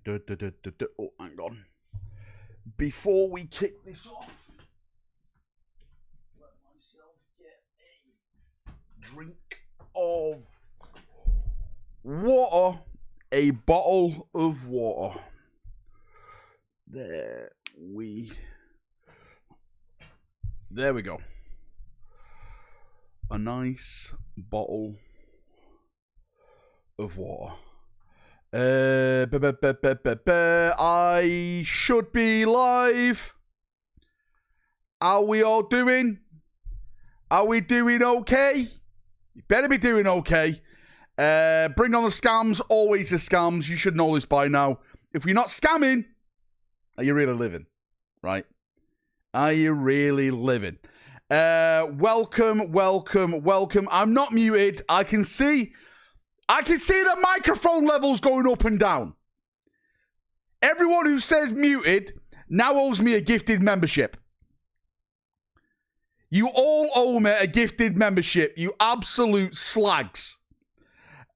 Oh, hang on. Before we kick this off, let myself get a drink of water. A bottle of water. There we go. A nice bottle of water. I should be live. How we all doing? Are we doing okay? You better be doing okay. Bring on the scams. Always the scams. You should know this by now. If you're not scamming, are you really living? Right? Are you really living? Welcome. I'm not muted. I can see the microphone levels going up and down. Everyone who says muted now owes me a gifted membership. You all owe me a gifted membership, you absolute slags.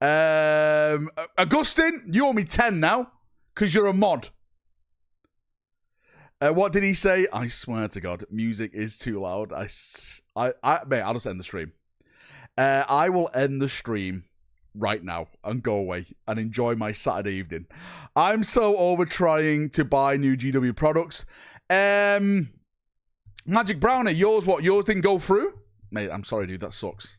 Augustine, you owe me 10 now, because you're a mod. What did he say? I swear to God, music is too loud. Mate, I'll just end the stream. I will end the stream right now and go away and enjoy my Saturday evening. I'm so over trying to buy new GW products. Magic Brownie, yours didn't go through? Mate, I'm sorry, dude, that sucks.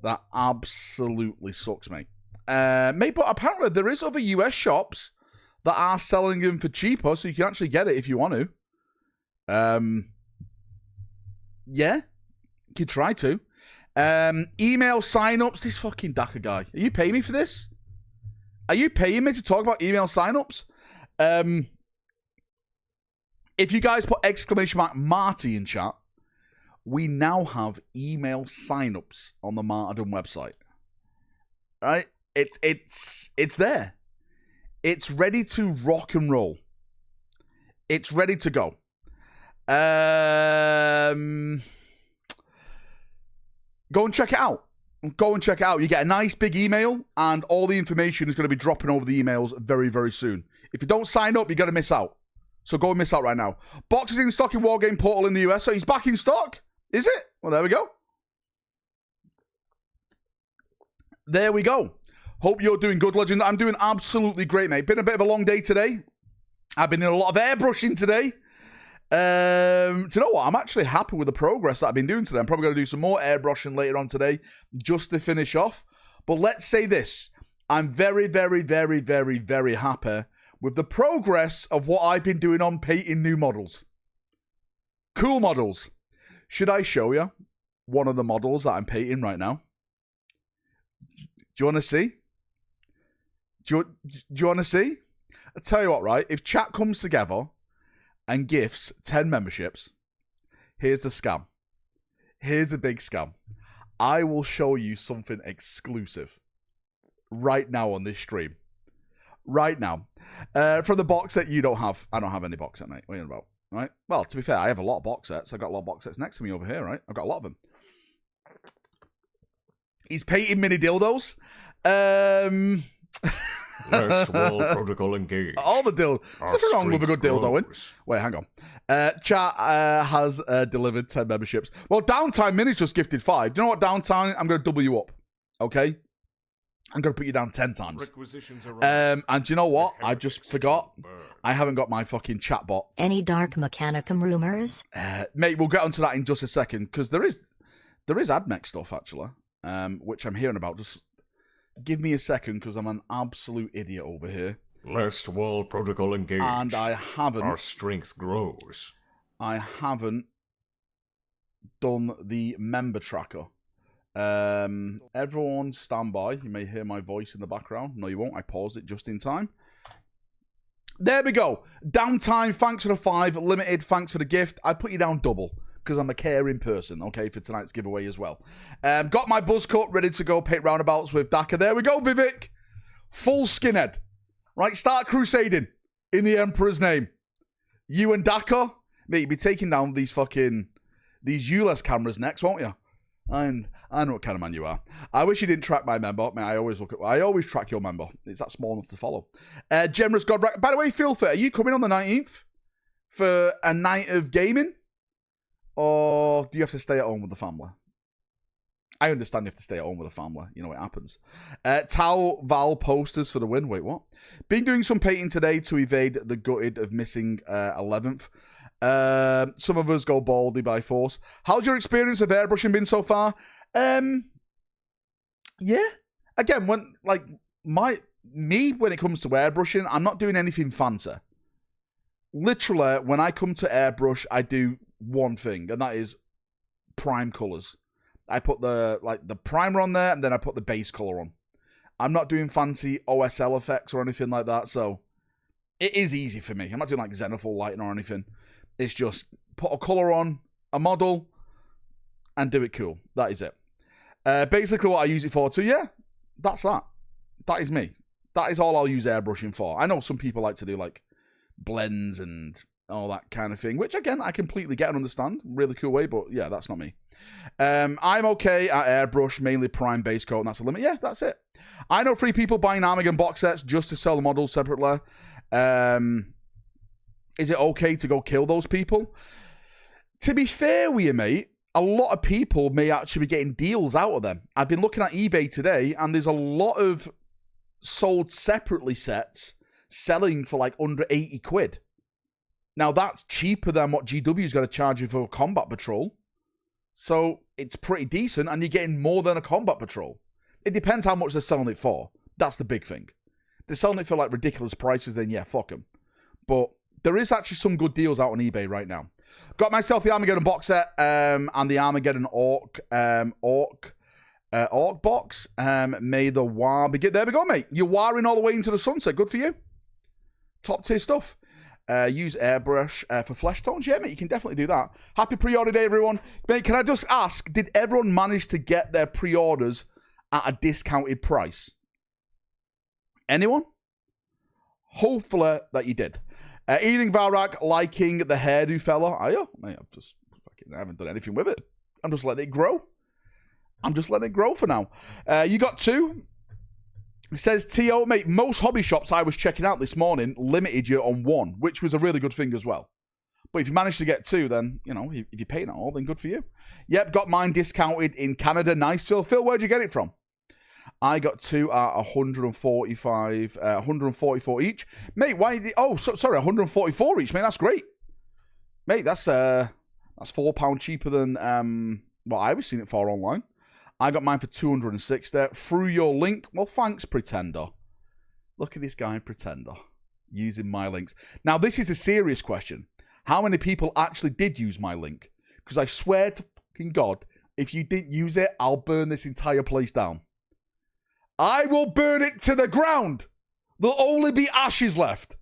That absolutely sucks, mate. Mate, but apparently there is other US shops that are selling them for cheaper, so you can actually get it if you want to. Yeah, you could try to. Email signups. This fucking DACA guy. Are you paying me for this? Are you paying me to talk about email signups? If you guys put ! Marty in chat, we now have email signups on the Martyrdom website. Right? It's there. It's ready to rock and roll. It's ready to go. Go and check it out. Go and check it out. You get a nice big email, and all the information is going to be dropping over the emails very, very soon. If you don't sign up, you're going to miss out. So go and miss out right now. Boxes in stock in Wargame Portal in the US. So he's back in stock. Is it? Well, there we go. There we go. Hope you're doing good, Legend. I'm doing absolutely great, mate. Been a bit of a long day today. I've been in a lot of airbrushing today. Do you know what? I'm actually happy with the progress that I've been doing today. I'm probably going to do some more airbrushing later on today just to finish off. But let's say this. I'm very, very, very, very, very happy with the progress of what I've been doing on painting new models. Cool models. Should I show you one of the models that I'm painting right now? Do you want to see? Do you want to see? I'll tell you what, right? If chat comes together and gifts 10 memberships, here's the scam. Here's the big scam. I will show you something exclusive right now on this stream. Right now. From the box set you don't have. I don't have any box set, mate. What are you about? Right? Well, to be fair, I have a lot of box sets. I've got a lot of box sets next to me over here, right? I've got a lot of them. He's painting mini dildos. First wall protocol engaged. All the dildos. There's nothing wrong with a good dildoing. Wait, hang on. Chat has delivered 10 memberships. Well, Downtime Mini's just gifted 5. Do you know what, Downtime? I'm going to double you up. Okay? I'm going to put you down 10 times. And do you know what? I just forgot. I haven't got my fucking chat bot. Any Dark Mechanicum rumors? Mate, we'll get onto that in just a second, because there is AdMech stuff, actually, which I'm hearing about. Just give me a second, because I'm an absolute idiot over here. Last wall protocol engaged. And I haven't. Our strength grows. I haven't done the member tracker. Everyone stand by. You may hear my voice in the background. No, you won't. I paused it just in time. There we go. Downtime, thanks for the 5. Limited, thanks for the gift. I put you down double because I'm a caring person, okay, for tonight's giveaway as well. Got my buzz cut ready to go paint roundabouts with DACA. There we go, Vivek. Full skinhead. Right, start crusading in the Emperor's name. You and DACA, mate, you'll be taking down these ULEZ cameras next, won't you? And I know what kind of man you are. I wish you didn't track my member. Man, I always track your member. It's that small enough to follow. Generous Godrak. By the way, Filthy, are you coming on the 19th for a night of gaming? Or do you have to stay at home with the family? I understand you have to stay at home with the family. You know, it happens. Tau Val posters for the win. Wait, what? Been doing some painting today to evade the gutted of missing 11th. Some of us go baldy by force. How's your experience of airbrushing been so far? Yeah. Again, when when it comes to airbrushing, I'm not doing anything fancy. Literally, when I come to airbrush, I do one thing, and that is prime colors. I put the primer on there, and then I put the base color on. I'm not doing fancy OSL effects or anything like that, so it is easy for me. I'm not doing like zenithal lighting or anything. It's just put a color on a model and do it cool. That is it. Basically what I use it for, so yeah, that's that. That is me. That is all I'll use airbrushing for. I know some people like to do like blends and all that kind of thing, which again, I completely get and understand. Really cool way, but yeah, that's not me. I'm okay at airbrush, mainly prime base coat, and that's the limit. Yeah, that's it. I know 3 people buying Armageddon box sets just to sell the models separately. Is it okay to go kill those people? To be fair with you, mate, a lot of people may actually be getting deals out of them. I've been looking at eBay today, and there's a lot of sold separately sets selling for like under 80 quid. Now, that's cheaper than what GW's got to charge you for a combat patrol. So, it's pretty decent, and you're getting more than a combat patrol. It depends how much they're selling it for. That's the big thing. If they're selling it for like ridiculous prices, then yeah, fuck them. But there is actually some good deals out on eBay right now. Got myself the Armageddon box set and the Armageddon Orc box. May the war begin. There we go, mate. You're wiring all the way into the sunset. Good for you. Top tier stuff. Use airbrush for flesh tones. Yeah, mate, you can definitely do that. Happy pre-order day, everyone. Mate, can I just ask, did everyone manage to get their pre-orders at a discounted price? Anyone? Hopefully that you did. Eating Valrak, liking the hairdo fella. Are you? Mate, I haven't done anything with it. I'm just letting it grow. I'm just letting it grow for now. You got 2. It says, T.O., mate, most hobby shops I was checking out this morning limited you on 1, which was a really good thing as well. But if you manage to get 2, then, you know, if you're paying it all, then good for you. Yep, got mine discounted in Canada. Nice. Phil, where'd you get it from? I got 2 at 144 each. Mate, why? Sorry, 144 each, mate. That's great. Mate, that's £4 cheaper than what I was seeing it for online. I got mine for 260 through your link. Well, thanks, Pretender. Look at this guy, Pretender, using my links. Now, this is a serious question. How many people actually did use my link? Because I swear to fucking God, if you didn't use it, I'll burn this entire place down. I will burn it to the ground. There'll only be ashes left.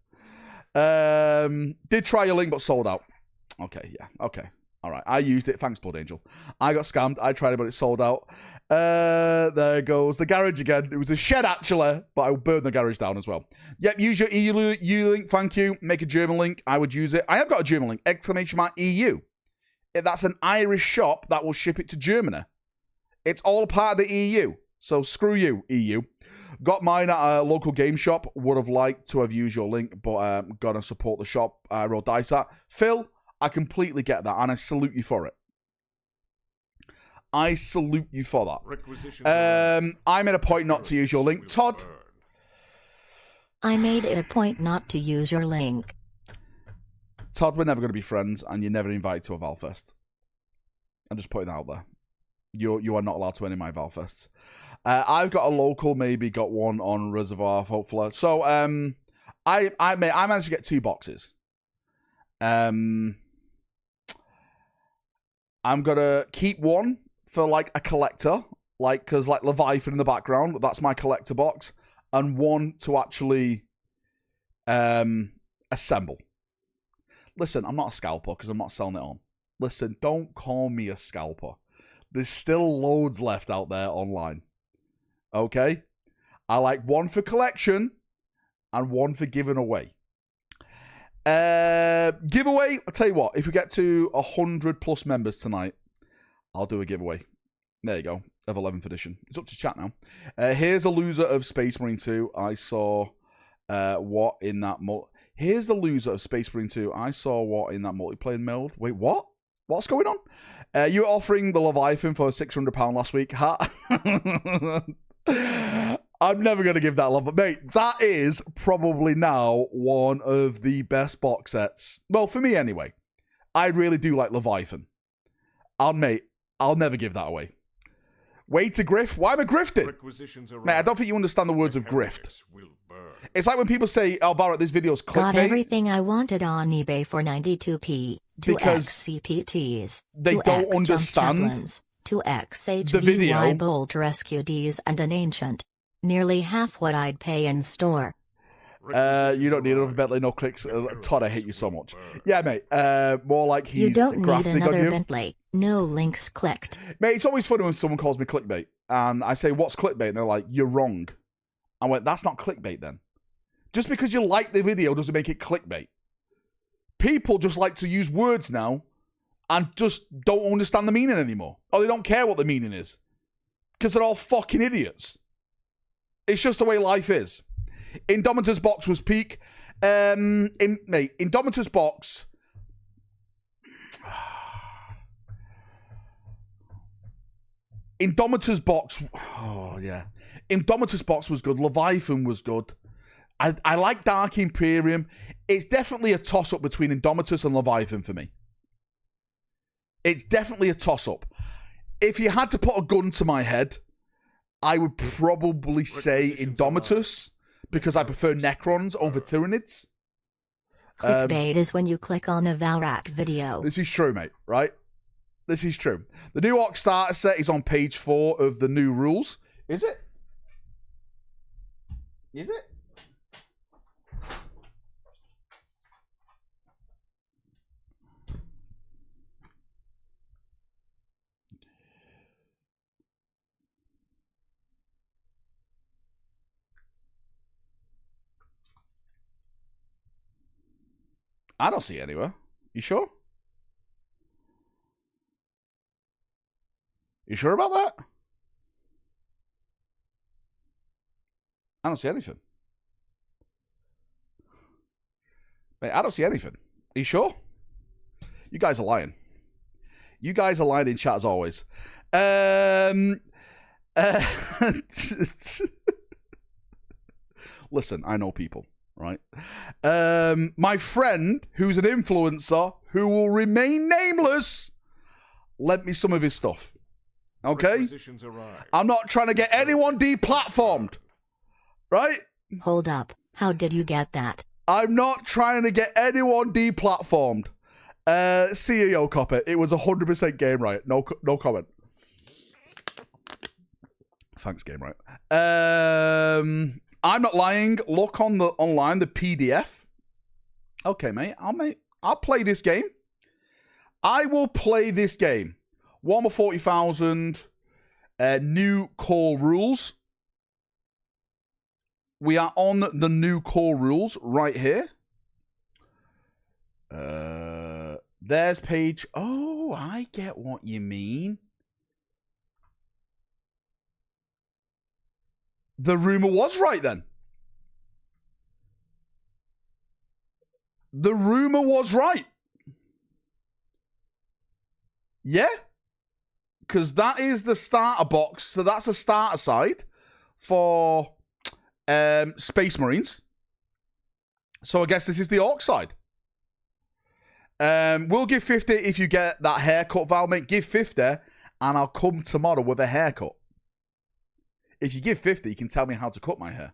Did try your link, but sold out. Okay, yeah, okay. All right, I used it. Thanks, Blood Angel. I got scammed. I tried it, but it sold out. There goes the garage again. It was a shed, actually, but I will burn the garage down as well. Yep, use your EU link. Thank you. Make a German link. I would use it. I have got a German link. !EU. That's an Irish shop that will ship it to Germany. It's all part of the EU. So screw you, EU. Got mine at a local game shop. Would have liked to have used your link, but gonna support the shop I roll dice at. Phil, I completely get that, and I salute you for it. I salute you for that. I made a point not to use your link. Todd? I made it a point not to use your link. Todd, we're never going to be friends, and you're never invited to a Valfest. I'm just putting that out there. You are not allowed to any of my Valfests. I've got a local, maybe got one on Reservoir, hopefully. So, I managed to get 2 boxes. I'm gonna keep one for like a collector, like because like Leviathan in the background, that's my collector box, and one to actually assemble. Listen, I'm not a scalper because I'm not selling it on. Listen, don't call me a scalper. There's still loads left out there online. Okay? I like one for collection and one for giving away. Giveaway, I'll tell you what, if we get to 100 plus members tonight, I'll do a giveaway. There you go. of 11th edition. It's up to chat now. Here's a loser of Space Marine 2. I saw what in that... Here's the loser of Space Marine 2. I saw what in that multiplayer mode. Wait, what? What's going on? You were offering the Leviathan for £600 last week. I'm never going to give that love. But, mate, that is probably now one of the best box sets. Well, for me anyway. I really do like Leviathan. I'll never give that away. Way to grift? Why am I grifting? Mate, I don't think you understand the words of grift. It's like when people say, oh, Valrak, this video's clickbait. Got everything I wanted on eBay for 92p. 2x CPTs. They don't understand 2x the video. HVY Bolt Rescue Ds and an Ancient. Nearly half what I'd pay in store. You don't need another Bentley, no clicks. Todd, I hate you so much. Yeah, mate. More like he's You don't need grafting on another you. Bentley. No links clicked. Mate, it's always funny when someone calls me clickbait. And I say, what's clickbait? And they're like, you're wrong. I went, that's not clickbait then. Just because you like the video doesn't make it clickbait. People just like to use words now and just don't understand the meaning anymore. Or they don't care what the meaning is. Because they're all fucking idiots. It's just the way life is. Indomitor's box was peak. Indomitor's box... Indomitor's box... Oh, yeah. Indomitor's box was good. Leviathan was good. I like Dark Imperium. It's definitely a toss-up between Indomitus and Leviathan for me. It's definitely a toss-up. If you had to put a gun to my head, I would probably say Indomitus, because I prefer Necrons over Tyranids. Clickbait is when you click on a Valrak video. This is true, mate, right? This is true. The new Orc starter set is on page 4 of the new rules. Is it? Is it? I don't see it anywhere. You sure? You sure about that? I don't see anything. Mate, I don't see anything. Are you sure? You guys are lying. You guys are lying in chat as always. Listen, I know people. Right. My friend, who's an influencer, who will remain nameless, lent me some of his stuff. Okay? I'm not trying to get anyone deplatformed. Right? Hold up. How did you get that? I'm not trying to get anyone deplatformed. CEO copy. It was 100% Game Riot. No comment. Thanks, Game Riot. I'm not lying. Look on the online, the PDF. Okay, mate. I'll play this game. I will play this game. Warhammer 40,000 new core rules. We are on the new core rules right here. There's page... Oh, I get what you mean. The rumor was right then. The rumor was right. Yeah. Because that is the starter box. So that's a starter side for Space Marines. So I guess this is the Orc side. We'll give 50 if you get that haircut, Val, mate. Give 50 and I'll come tomorrow with a haircut. If you give 50, you can tell me how to cut my hair.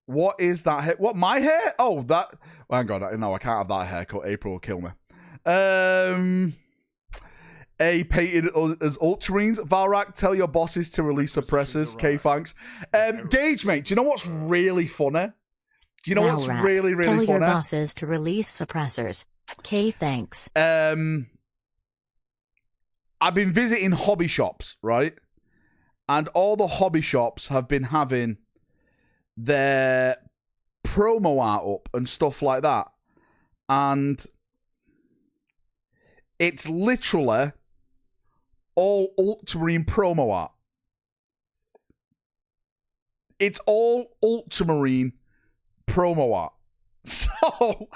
What is that hair? What, my hair? Oh, that... Oh, hang on. No, I can't have that haircut. April will kill me. A painted as Ultramarines. Valrak, tell your bosses to release suppressors. K, thanks. Gage, mate, do you know what's really funny? Do you know what's really, really funny? Tell your bosses to release suppressors. K, thanks. I've been visiting hobby shops, right? And all the hobby shops have been having their promo art up and stuff like that. And it's literally all Ultramarine promo art. It's all Ultramarine promo art. So,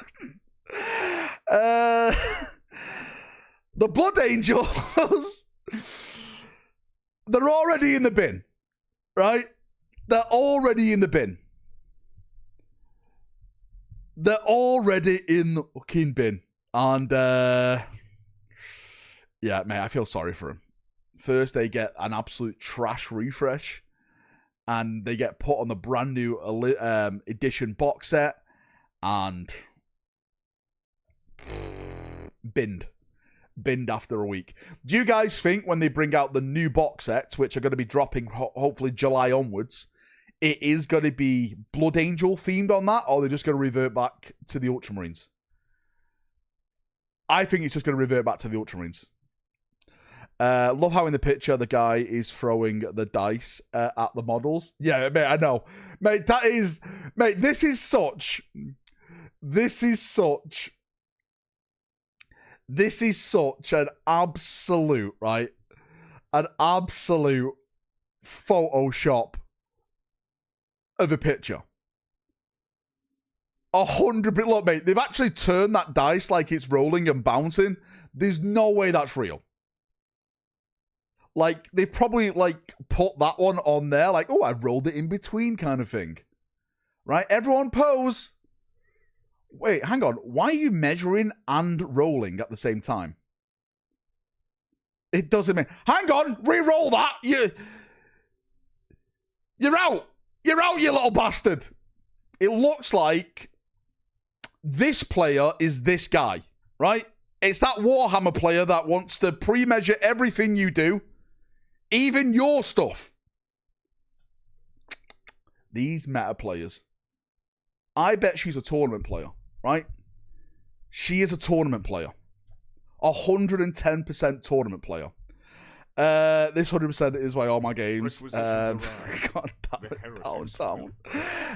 the Blood Angels, they're already in the bin, right? They're already in the bin. They're already in the fucking bin. And, yeah, mate, I feel sorry for them. First, they get an absolute trash refresh. And they get put on the brand new edition box set. And binned after a week. Do you guys think when they bring out the new box sets, which are going to be dropping hopefully July onwards, it is going to be Blood Angel themed on that, or they're just going to revert back to the Ultramarines? I think it's just going to revert back to the Ultramarines. Love how in the picture the guy is throwing the dice at the models. Yeah, mate, I know. Mate, this is such an absolute, right? An absolute Photoshop of a picture. 100%. Look, mate, they've actually turned that dice like it's rolling and bouncing. There's no way that's real. Like, they've probably, like, put that one on there, like, oh, I rolled it in between kind of thing. Right? Everyone pose. Wait, hang on. Why are you measuring and rolling at the same time? It doesn't mean... Hang on! Re-roll that! You're out! You're out, you little bastard! It looks like this player is this guy, right? It's that Warhammer player that wants to pre-measure everything you do. Even your stuff. These meta players. I bet she's a tournament player, right? She is a tournament player. 110% tournament player. This 100% is why all my games. God damn it, downtown.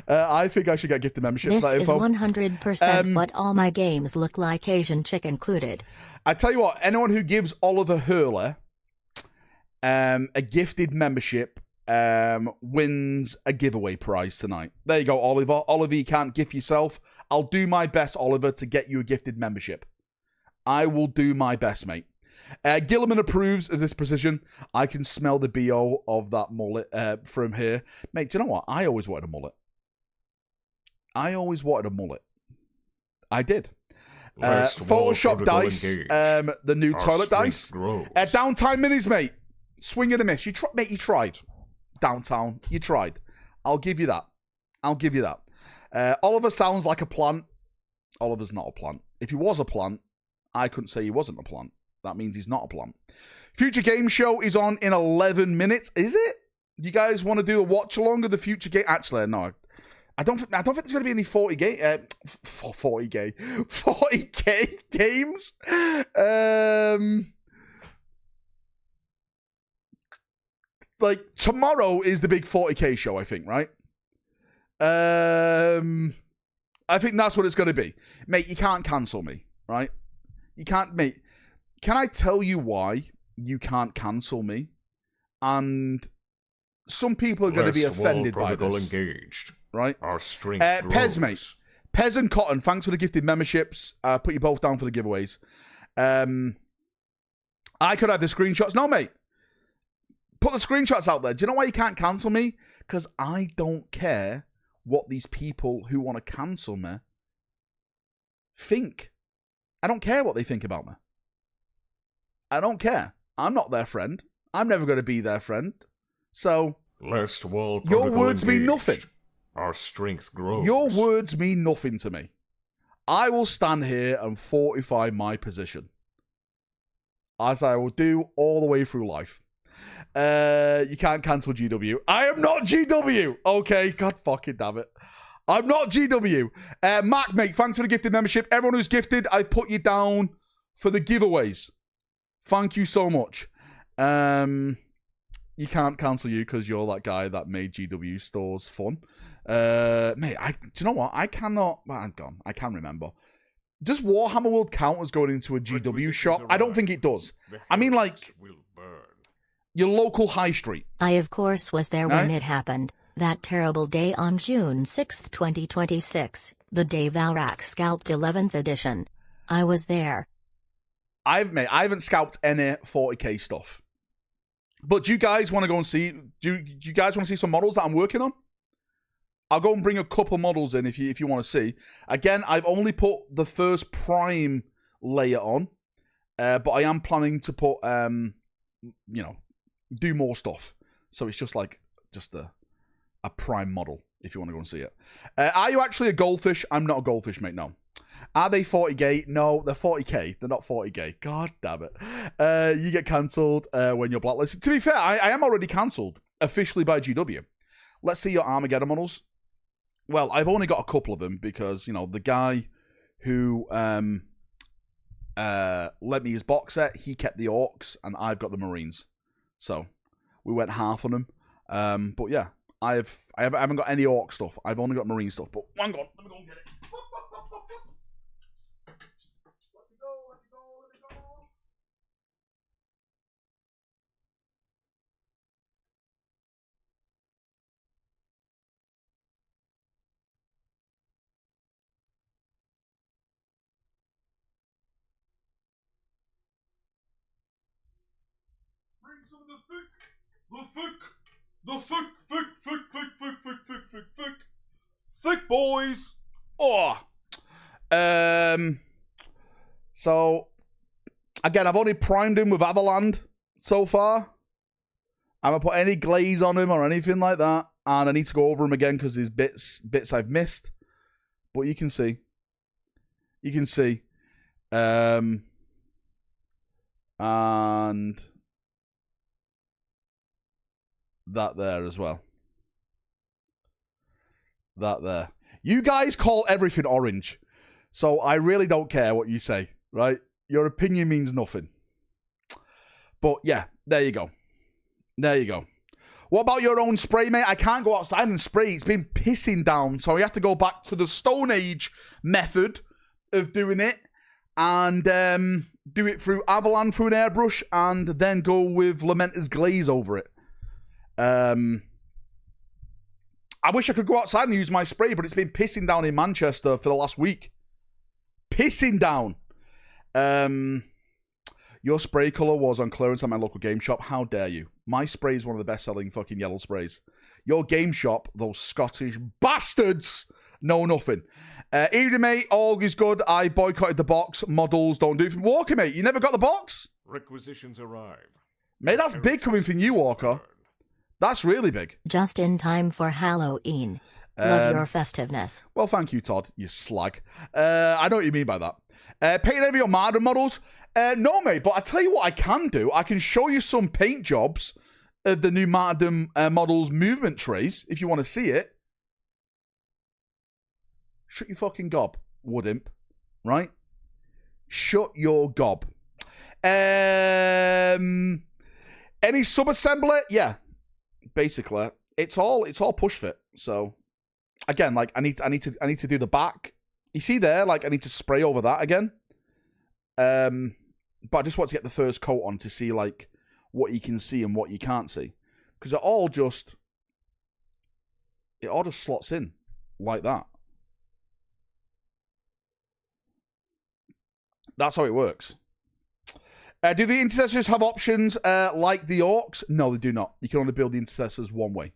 I think I should get gifted membership. This for that is info. 100% what all my games look like, Asian chick included. I tell you what, anyone who gives Oliver Hurler a gifted membership wins a giveaway prize tonight. There you go, Oliver. Oliver, you can't gift yourself. I'll do my best, Oliver, to get you a gifted membership. I will do my best, mate. Gilliman approves of this precision. I can smell the BO of that mullet from here. Mate, do you know what? I always wanted a mullet. I did. Photoshop dice, the new toilet dice. Downtime minis, mate. Swing and a miss. Mate, you tried. Downtown, you tried. I'll give you that. Oliver sounds like a plant. Oliver's not a plant. If he was a plant, I couldn't say he wasn't a plant. That means he's not a plant. Future Game Show is on in 11 minutes. Is it? You guys want to do a watch along of the Future Game? Actually, no. I don't think there's going to be any 40K games. Like, tomorrow is the big 40K show, I think, right? I think that's what it's going to be. Mate, you can't cancel me, right? You can't, mate. Can I tell you why you can't cancel me? And some people are going to be offended by this. Engaged. Right? Our strength Pez, mate. Pez and Cotton, thanks for the gifted memberships. Put you both down for the giveaways. I could have the screenshots. No, mate. Put the screenshots out there. Do you know why you can't cancel me? Because I don't care what these people who want to cancel me think. I don't care what they think about me. I don't care. I'm not their friend. I'm never going to be their friend. So, your words mean nothing. Our strength grows. Your words mean nothing to me. I will stand here and fortify my position. As I will do all the way through life. You can't cancel GW. I am not GW. Okay, God fucking damn it. I'm not GW. Mac, mate, thanks for the gifted membership. Everyone who's gifted, I put you down for the giveaways. Thank you so much. You can't cancel you because you're that guy that made GW stores fun. Mate, do you know what? I cannot. Well, I'm gone. I can't remember. Does Warhammer World count as going into a GW shop? I don't think it does. I mean, like, Your local high street. I, of course, was there when Right. it happened. That terrible day on June 6, 2026, the day Valrak scalped 11th edition. I was there. I haven't scalped any 40k stuff. But do you guys want to go and see? Do you guys want to see some models that I'm working on? I'll go and bring a couple models in if you want to see. Again, I've only put the first prime layer on, but I am planning to put do more stuff. So it's just a prime model if you want to go and see it. Are you actually a goldfish? I'm not a goldfish, mate. No. Are they 40k? No, they're 40k. They're not 40k. God damn it. You get cancelled when you're blacklisted. To be fair, I am already cancelled officially by GW. Let's see your Armageddon models. Well, I've only got a couple of them because, the guy who let me use box set, he kept the Orcs and I've got the Marines. So we went half on them. But yeah, I haven't got any Orc stuff. I've only got Marine stuff. But hang on, let me go and get it. Bring some of the thick boys. Oh. So again, I've only primed him with Avaland so far. I haven't put any glaze on him or anything like that, and I need to go over him again because there's bits I've missed. But you can see, and that there as well. That there. You guys call everything orange, so I really don't care what you say, right? Your opinion means nothing. But yeah, there you go. There you go. What about your own spray, mate? I can't go outside and spray. It's been pissing down, so we have to go back to the Stone Age method of doing it and do it through Avalan through an airbrush and then go with Lamenter's glaze over it. I wish I could go outside and use my spray, but it's been pissing down in Manchester for the last week. Pissing down. Your spray colour was on clearance at my local game shop. How dare you? My spray is one of the best-selling fucking yellow sprays. Your game shop, those Scottish bastards, know nothing. Evening, mate. All is good. I boycotted the box. Models don't do it. Walker, mate, you never got the box? Requisitions arrive. Mate, that's big coming from you, Walker. That's really big. Just in time for Halloween. Love your festiveness. Well, thank you, Todd, you slag. I know what you mean by that. Paint any of your Marden models? No, mate, but I tell you what I can do. I can show you some paint jobs of the new Marden models movement trays, if you want to see it. Shut your fucking gob, wood imp. Right? Shut your gob. Any sub-assembler? Yeah. Basically, it's all push fit. So again, like I need to do the back. You see there, like I need to spray over that again. But I just want to get the first coat on to see like what you can see and what you can't see, because it all just slots in like that. That's how it works. Do the intercessors have options like the orcs? No, they do not. You can only build the intercessors one way.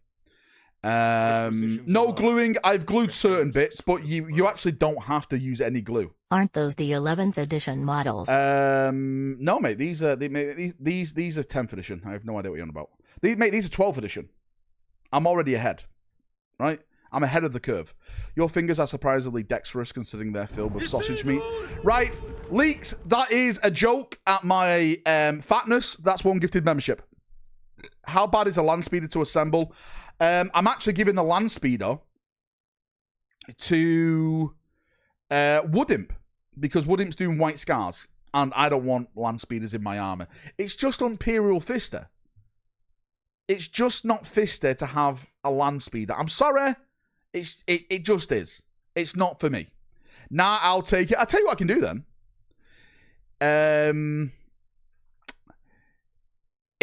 No gluing. I've glued certain bits, but you actually don't have to use any glue. Aren't those the 11th edition models? No, mate. These are 10th edition. I have no idea what you're on about. These are 12th edition. I'm already ahead, right? I'm ahead of the curve. Your fingers are surprisingly dexterous considering they're filled with sausage meat. Right, Leaks, that is a joke at my fatness. That's one gifted membership. How bad is a land speeder to assemble? I'm actually giving the land speeder to Wood Imp, because Wood Imp's doing white scars, and I don't want land speeders in my armor. It's just Imperial Fister. It's just not Fister to have a land speeder. I'm sorry. It just is. It's not for me. Nah, I'll take it. I'll tell you what I can do then.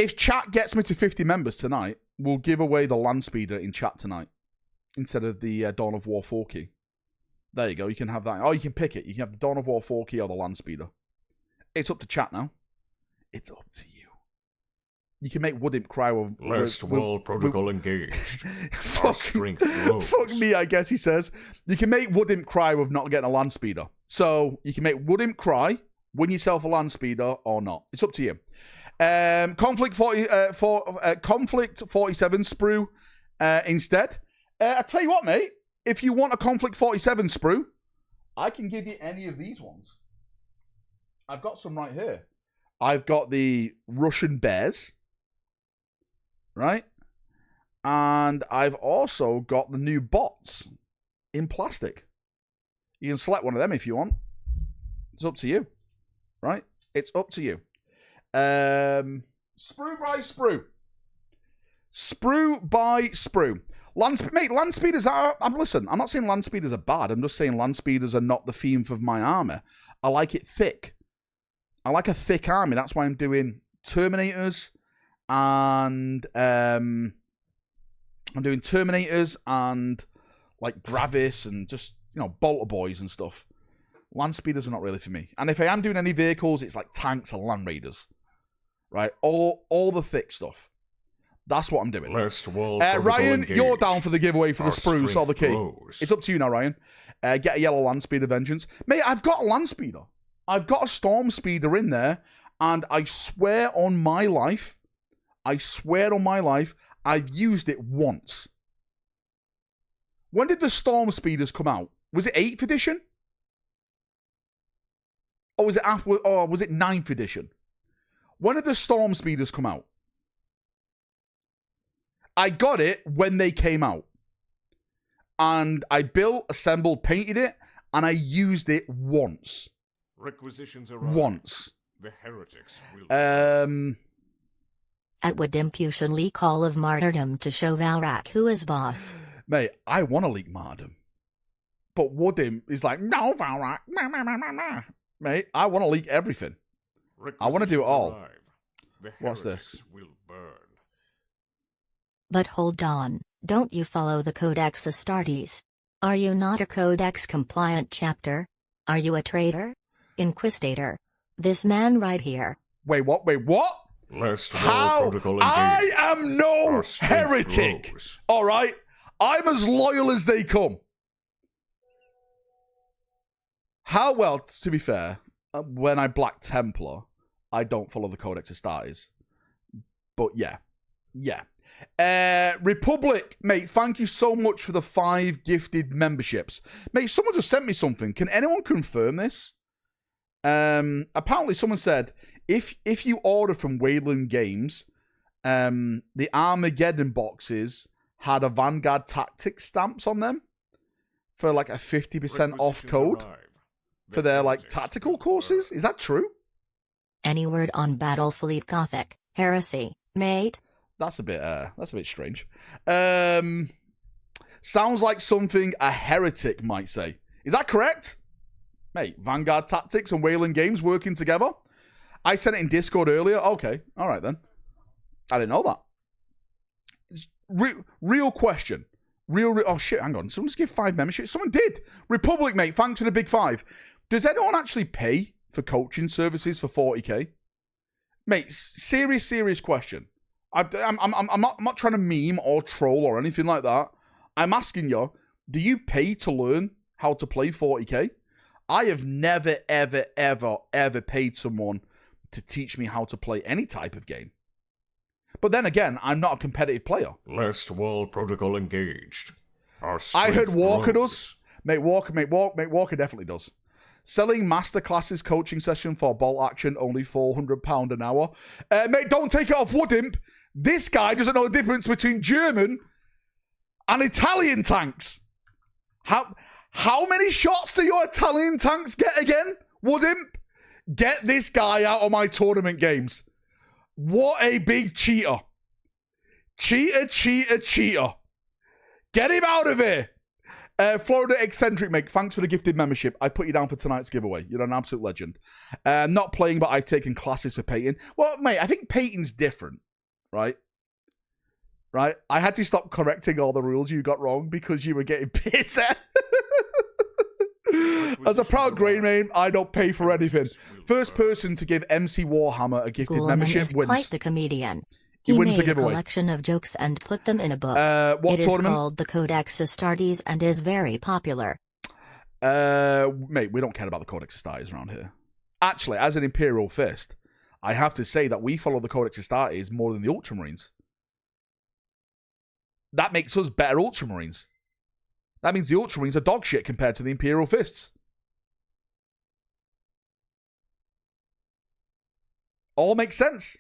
If chat gets me to 50 members tonight, we'll give away the land speeder in chat tonight instead of the Dawn of War 4 key. There you go. You can have that. Oh, you can pick it. You can have the Dawn of War 4 key or the land speeder. It's up to chat now. It's up to you. You can make Woodimp cry with... Last wall protocol engaged. Our strength grows. Fuck me, I guess he says. You can make Woodimp cry with not getting a land speeder. So, you can make Woodimp cry, win yourself a land speeder, or not. It's up to you. Conflict 47 sprue instead. I tell you what, mate. If you want a Conflict 47 sprue, I can give you any of these ones. I've got some right here. I've got the Russian Bears. Right? And I've also got the new bots in plastic. You can select one of them if you want. It's up to you. Right? It's up to you. Sprue by sprue. Sprue by sprue. Land speeders are... Listen, I'm not saying land speeders are bad. I'm just saying land speeders are not the theme for my army. I like it thick. I like a thick army. That's why I'm doing Terminators... And I'm doing Terminators and like Gravis and just, Bolter Boys and stuff. Land speeders are not really for me. And if I am doing any vehicles, it's like tanks and Land Raiders. Right? All the thick stuff. That's what I'm doing. Ryan, you're down for the giveaway for the spruce or the key. It's up to you now, Ryan. Get a yellow land speeder vengeance. Mate, I've got a land speeder. I've got a storm speeder in there. And I swear on my life, I've used it once. When did the Storm Speeders come out? Was it 8th edition? Or was it 9th edition? When did the Storm Speeders come out? I got it when they came out. And I built, assembled, painted it, and I used it once. Requisitions arrived. Once. The heretics will... At Woodimpution leak Call of Martyrdom to show Valrak who is boss. Mate, I want to leak Martyrdom. But Woodim is like, no, Valrak. Mate, I want to leak everything. I want to do it all. What's this? Will burn. But hold on, don't you follow the Codex Astartes? Are you not a Codex compliant chapter? Are you a traitor? Inquisitor? This man right here. Wait, what? How? I am no heretic. All right? I'm as loyal as they come. How? Well, to be fair, when I Black Templar, I don't follow the Codex Astartes. But yeah. Republic, mate, thank you so much for the 5 gifted memberships. Mate, someone just sent me something. Can anyone confirm this? Apparently someone said, if you order from Wayland Games, the Armageddon boxes had a Vanguard Tactics stamps on them for like a 50% off code for their like tactical courses. Is that true? Any word on Battlefleet Gothic heresy, mate? That's a bit strange. Sounds like something a heretic might say. Is that correct? Mate, Vanguard Tactics and Wayland Games working together? I sent it in Discord earlier. Okay, all right then. I didn't know that. Real question. Oh shit, hang on. Someone just gave 5 memberships. Someone did. Republic, mate, thanks for the big 5. Does anyone actually pay for coaching services for 40k? Mate, serious question. I'm not trying to meme or troll or anything like that. I'm asking you, do you pay to learn how to play 40k? I have never, ever paid someone to teach me how to play any type of game. But then again, I'm not a competitive player. Last wall protocol engaged. I heard Walker does. Mate, Walker definitely does. Selling masterclasses coaching session for bolt action, only £400 an hour. Mate, don't take it off Woodimp. This guy doesn't know the difference between German and Italian tanks. How many shots do your Italian tanks get again, Woodimp? Get this guy out of my tournament games. What a big cheater. Cheater. Get him out of here. Florida Eccentric, mate, thanks for the gifted membership. I put you down for tonight's giveaway. You're an absolute legend. Not playing, but I've taken classes for painting. Well, mate, I think painting's different. right? Right? I had to stop correcting all the rules you got wrong because you were getting pissed. As a proud grey name, I don't pay for anything. First person to give MC Warhammer a gifted Ghoulman membership is wins. quite the comedian. He He wins the made a giveaway. collection of jokes and put them in a book. What It is tournament? called the Codex Astartes and is very popular. Mate, we don't care about the Codex Astartes around here. Actually, as an Imperial Fist, I have to say that we follow the Codex Astartes more than the Ultramarines. That makes us better Ultramarines. That means the Ultramarines are dog shit compared to the Imperial Fists. All makes sense.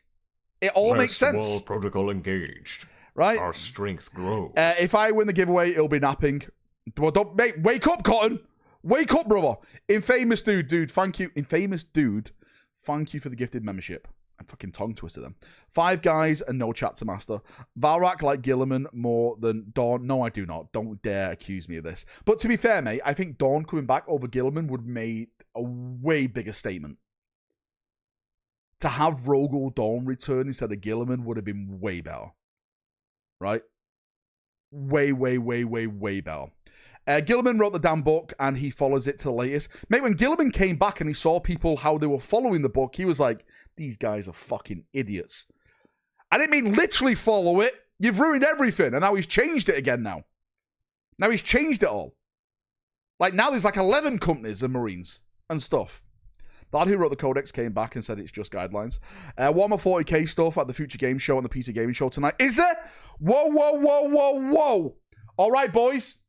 It all makes sense. Wall protocol engaged. Right? Our strength grows. If I win the giveaway, it'll be napping. Well, don't, mate, wake up, Cotton. Wake up, brother. Infamous dude, thank you. Infamous dude, thank you for the gifted membership. I'm fucking tongue twisted them. 5 guys and no chapter master. Valrak like Gilliman more than Dawn. No, I do not. Don't dare accuse me of this. But to be fair, mate, I think Dawn coming back over Gilliman would have made a way bigger statement. To have Rogel Dawn return instead of Gilliman would have been way better. Right? Way better. Gilliman wrote the damn book and he follows it to the latest. Mate, when Gilliman came back and he saw people, how they were following the book, he was like, these guys are fucking idiots. I didn't mean literally follow it. You've ruined everything. And now he's changed it again now. Now he's changed it all. Like now there's like 11 companies and Marines and stuff. The lad who wrote the Codex came back and said it's just guidelines. Warhammer 40k stuff at the Future Game Show and the PC Gaming Show tonight. Is there? Whoa. All right, boys.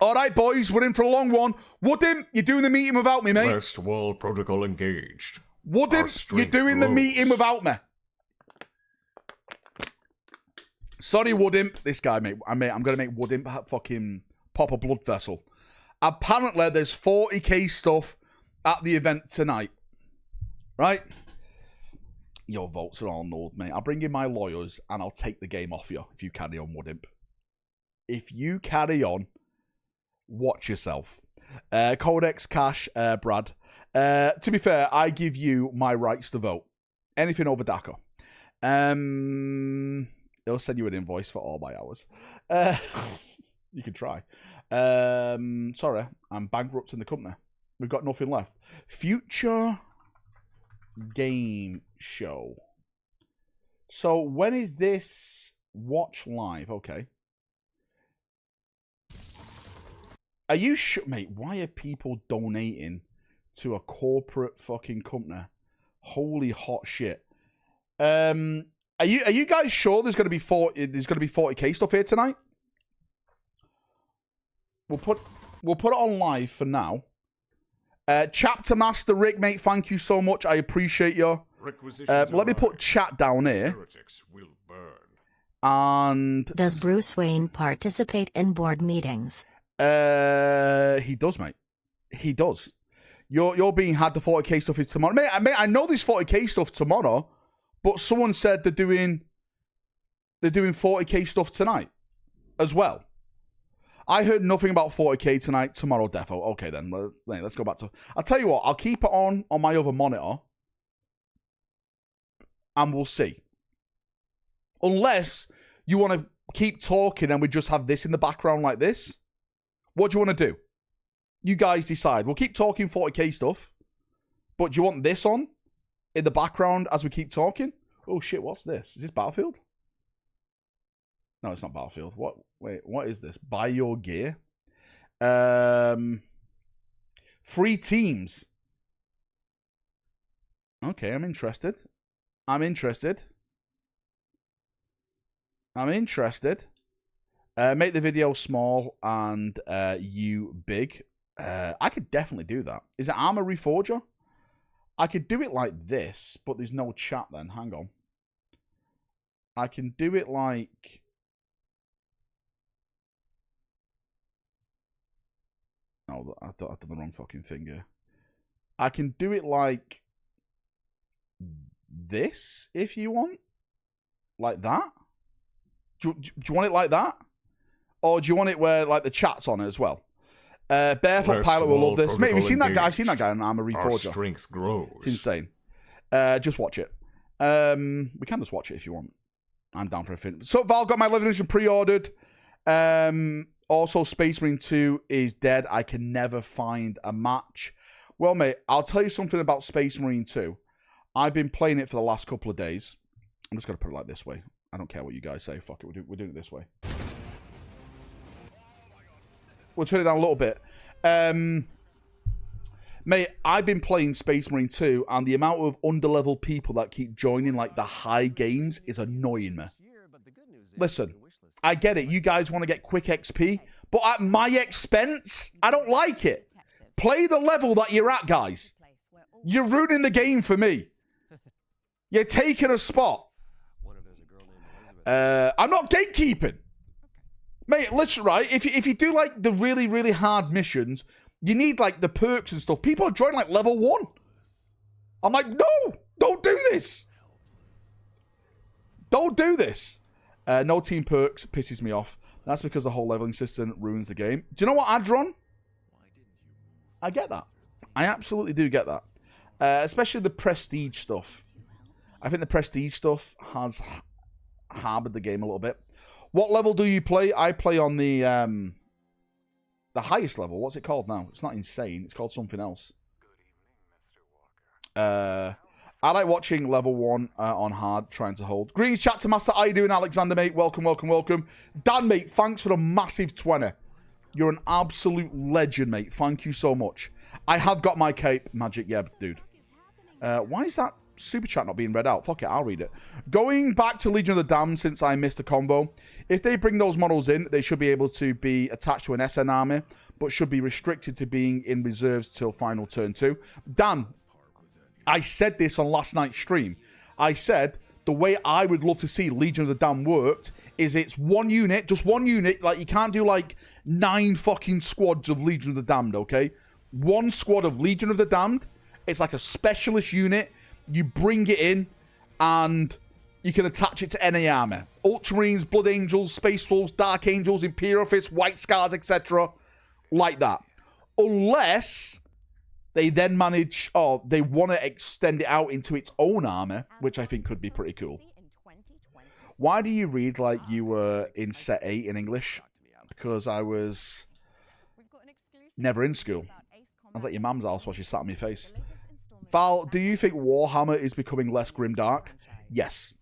We're in for a long one. Woodim, you're doing the meeting without me, mate. West wall protocol engaged. Woodim, you're doing the meeting without me. Sorry, Woodim. This guy, mate. I'm going to make Woodim fucking pop a blood vessel. Apparently, there's 40k stuff at the event tonight. Right? Your votes are all nulled, mate. I'll bring in my lawyers and I'll take the game off you if you carry on, Woodimp. If you carry on, watch yourself. Codex Cash, Brad. To be fair, I give you my rights to vote. Anything over DACA. It'll send you an invoice for all my hours. You can try. Sorry, I'm bankrupt in the company. We've got nothing left. Future Game Show. So when is this? Watch live. Okay. Are you sure, mate? Why are people donating to a corporate fucking company? Holy hot shit. Are you guys sure there's going to be 40k stuff here tonight? We'll put it on live for now. Chapter Master Rick, mate, thank you so much. I appreciate you. Let me put chat down here. Heretics will burn. And Does Bruce Wayne participate in board meetings? He does, mate. He does. You're being had the 40k stuff is tomorrow. Mate, I know there's 40k stuff tomorrow, but someone said they're doing 40k stuff tonight as well. I heard nothing about 40k tonight, tomorrow, defo. Okay, then. Let's go back to... I'll tell you what. I'll keep it on my other monitor. And we'll see. Unless you want to keep talking and we just have this in the background like this. What do you want to do? You guys decide. We'll keep talking 40k stuff. But do you want this on in the background as we keep talking? Oh, shit. What's this? Is this Battlefield? No, it's not Battlefield. What? Wait, what is this? Buy your gear. 3 teams. Okay, I'm interested. Make the video small and you big. I could definitely do that. Is it Armor Reforger? I could do it like this, but there's no chat then. Hang on. I can do it like... No, I've done the wrong fucking finger. I can do it like this, if you want. Like that. Do you want it like that? Or do you want it where like the chat's on it as well? Barefoot Pilot will love this. Mate, have you seen that guy? I've seen that guy on Armor Reforger. Our strength grows. It's insane. Just watch it. We can just watch it if you want. I'm down for a fin. So Val got my 11th edition pre-ordered. Also, Space Marine 2 is dead. I can never find a match. Well, mate, I'll tell you something about Space Marine 2. I've been playing it for the last couple of days. I'm just going to put it like this way. I don't care what you guys say. Fuck it. We're doing it this way. We'll turn it down a little bit. Mate, I've been playing Space Marine 2, and the amount of underlevel people that keep joining, like, the high games is annoying me. Listen, I get it. You guys want to get quick XP, but at my expense, I don't like it. Play the level that you're at, guys. You're ruining the game for me. You're taking a spot. I'm not gatekeeping. Mate, listen, right? If you do, like, the really, really hard missions, you need, like, the perks and stuff. People are joining, like, level 1. I'm like, no! Don't do this! Don't do this! No team perks pisses me off. That's because the whole leveling system ruins the game. Do you know what, Adron? I get that. I absolutely do get that. Especially the prestige stuff. I think the prestige stuff has harbored the game a little bit. What level do you play? I play on the highest level. What's it called now? It's not insane. It's called something else. I like watching level 1 on hard, trying to hold. Greetings, chat to Master. How you doing, Alexander, mate? Welcome, welcome, welcome. Dan, mate, thanks for the massive 20. You're an absolute legend, mate. Thank you so much. I have got my cape, Magic Yeb, dude. Why is that super chat not being read out? Fuck it, I'll read it. Going back to Legion of the Damned, since I missed a convo. If they bring those models in, they should be able to be attached to an SN army, but should be restricted to being in reserves till final turn 2. Dan, I said this on last night's stream. I said the way I would love to see Legion of the Damned worked is it's one unit, just one unit. Like, you can't do like 9 fucking squads of Legion of the Damned, okay? One squad of Legion of the Damned. It's like a specialist unit. You bring it in, and you can attach it to any armor. Ultramarines, Blood Angels, Space Wolves, Dark Angels, Imperial Fists, White Scars, etc. Like that. Unless they then manage, or they want to extend it out into its own armor, which I think could be pretty cool. Why do you read like you were in set 8 in English? Because I was never in school. I was at your mum's house while she sat on my face. Val, do you think Warhammer is becoming less grimdark? Yes.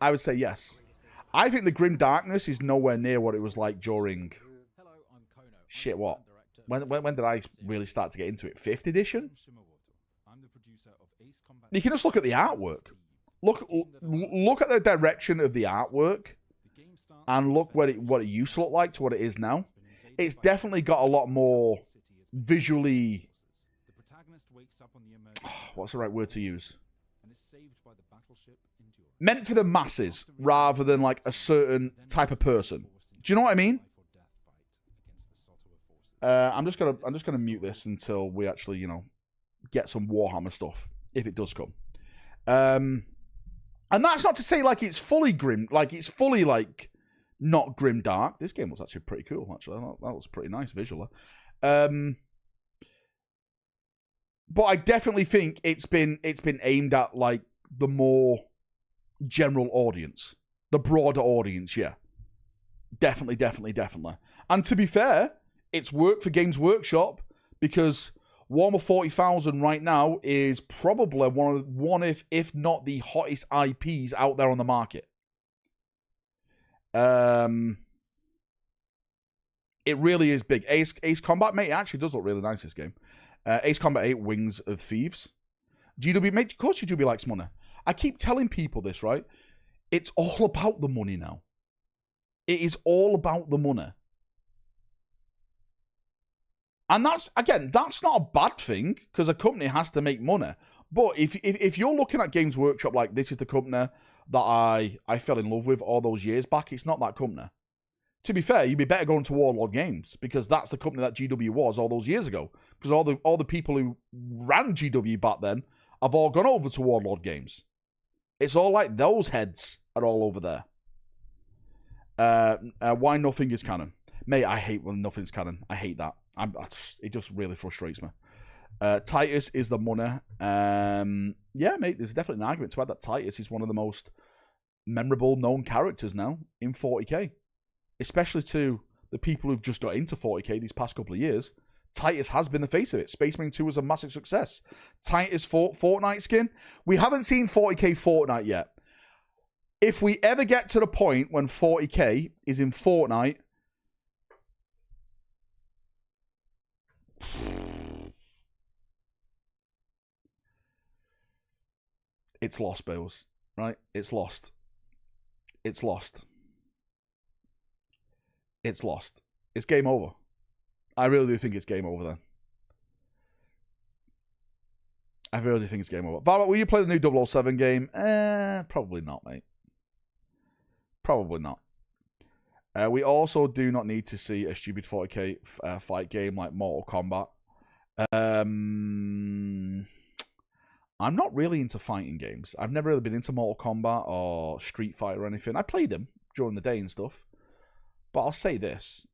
I would say yes. I think the grimdarkness is nowhere near what it was like during... Shit, what? When did I really start to get into it? 5th edition? You can just look at the artwork. Look at the direction of the artwork. And look what it used to look like to what it is now. It's definitely got a lot more visually... what's the right word to use? Meant for the masses rather than like a certain type of person. Do you know what I mean? I'm just gonna mute this until we actually, you know, get some Warhammer stuff if it does come. And that's not to say like it's fully grim, like it's fully like not grim dark. This game was actually pretty cool. Actually, that was pretty nice visually. But I definitely think it's been aimed at like the more general audience, the broader audience. Yeah, definitely. And to be fair, it's worked for Games Workshop because Warhammer 40,000 right now is probably one if not the hottest IPs out there on the market. It really is big. Ace Combat, mate, it actually does look really nice, this game. Ace Combat 8, Wings of Thieves. GW, mate, of course GW likes money. I keep telling people this, right? It's all about the money now. It is all about the money. And that's not a bad thing, because a company has to make money. But if you're looking at Games Workshop like this is the company that I fell in love with all those years back, it's not that company. To be fair, you'd be better going to Warlord Games, because that's the company that GW was all those years ago. Because all the people who ran GW back then have all gone over to Warlord Games. It's all like those heads are all over there. Why nothing is canon? Mate, I hate when nothing's canon. I hate that. It just really frustrates me. Titus is the money. Yeah, mate, there's definitely an argument to add that Titus is one of the most memorable known characters now in 40k. Especially to the people who've just got into 40k these past couple of years. Titus has been the face of it. Space Marine 2 was a massive success. Titus Fortnite skin. We haven't seen 40k Fortnite yet. If we ever get to the point when 40k is in Fortnite, it's lost, Bills. Right? It's lost. It's lost. It's lost. It's game over. I really do think it's game over then. I really think it's game over. Valrak, will you play the new 007 game? Probably not, mate. Probably not. We also do not need to see a stupid 40k fight game like Mortal Kombat. I'm not really into fighting games. I've never really been into Mortal Kombat or Street Fighter or anything. I played them during the day and stuff. But I'll say this.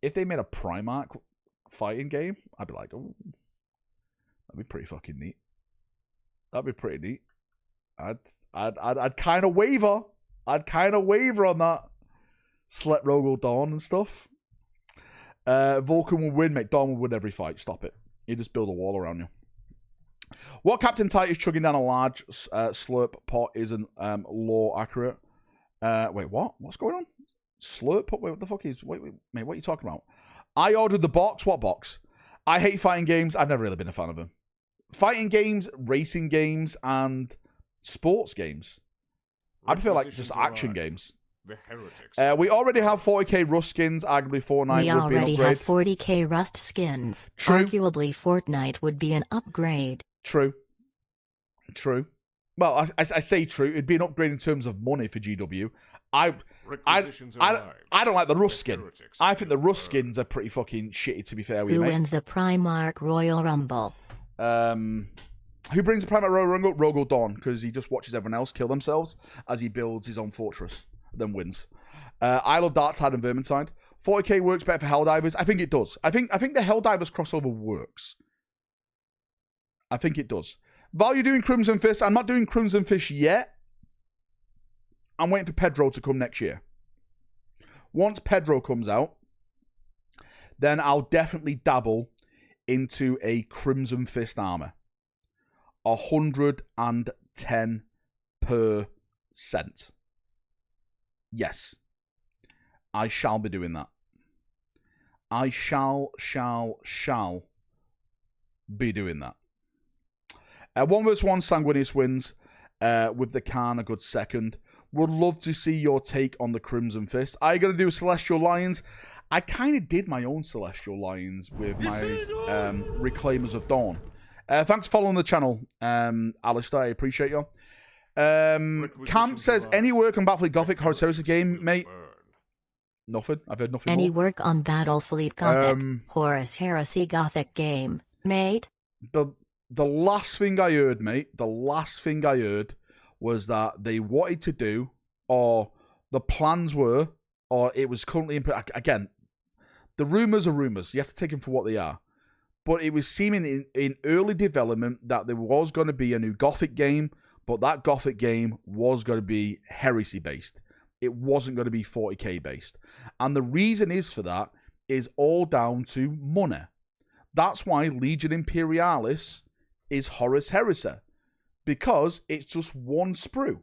If they made a Primark fighting game, I'd be like, oh, that'd be pretty fucking neat. That'd be pretty neat. I'd kind of waver. I'd kind of waver on that. Slept Rogal Dawn and stuff. Vulcan will win, mate. Dawn will win every fight. Stop it. You just build a wall around you. What Captain Titus chugging down a large slurp pot isn't law accurate? Wait, what? What's going on? Slurp pot? Wait, what the fuck is... Wait, mate, what are you talking about? I ordered the box. What box? I hate fighting games. I've never really been a fan of them. Fighting games, racing games, and sports games. I prefer like just action games. The heretics. We already have 40k Rust skins. Arguably Fortnite We would be an already upgrade. have 40k Rust skins. True. Arguably Fortnite would be an upgrade. True. Well, I say true. It'd be an upgrade in terms of money for GW. I don't like the Rust skin. I think the Rust skins are pretty fucking shitty, to be fair with you, Who mate. wins the Primark Royal Rumble? Who brings the Primark Royal Rumble? Rogal Dawn, because he just watches everyone else kill themselves as he builds his own fortress, then wins. I love Darktide and Vermintide. 40k works better for Helldivers. I think it does. I think the Helldivers crossover works. I think it does. Val, you're doing Crimson Fist. I'm not doing Crimson Fist yet. I'm waiting for Pedro to come next year. Once Pedro comes out, then I'll definitely dabble into a Crimson Fist armor. 110%. Yes. I shall be doing that. I shall be doing that. 1 vs 1 Sanguinius wins with the Khan a good second. Would love to see your take on the Crimson Fist. Are you going to do Celestial Lions? I kind of did my own Celestial Lions with my Reclaimers of Dawn. Thanks for following the channel, Alistair. I appreciate you. Camp says, any work on Battlefleet Gothic Horus Heresy game, mate? Nothing. I've heard nothing Any more. work on Battlefleet Gothic Horus Heresy Gothic game, mate? The last thing I heard, mate, was that they wanted to do, or the plans were, or it was currently in... Again, the rumours are rumours. You have to take them for what they are. But it was seeming in early development that there was going to be a new Gothic game, but that Gothic game was going to be Heresy-based. It wasn't going to be 40k-based. And the reason is for that is all down to money. That's why Legion Imperialis is Horus Heresy. Because it's just one sprue.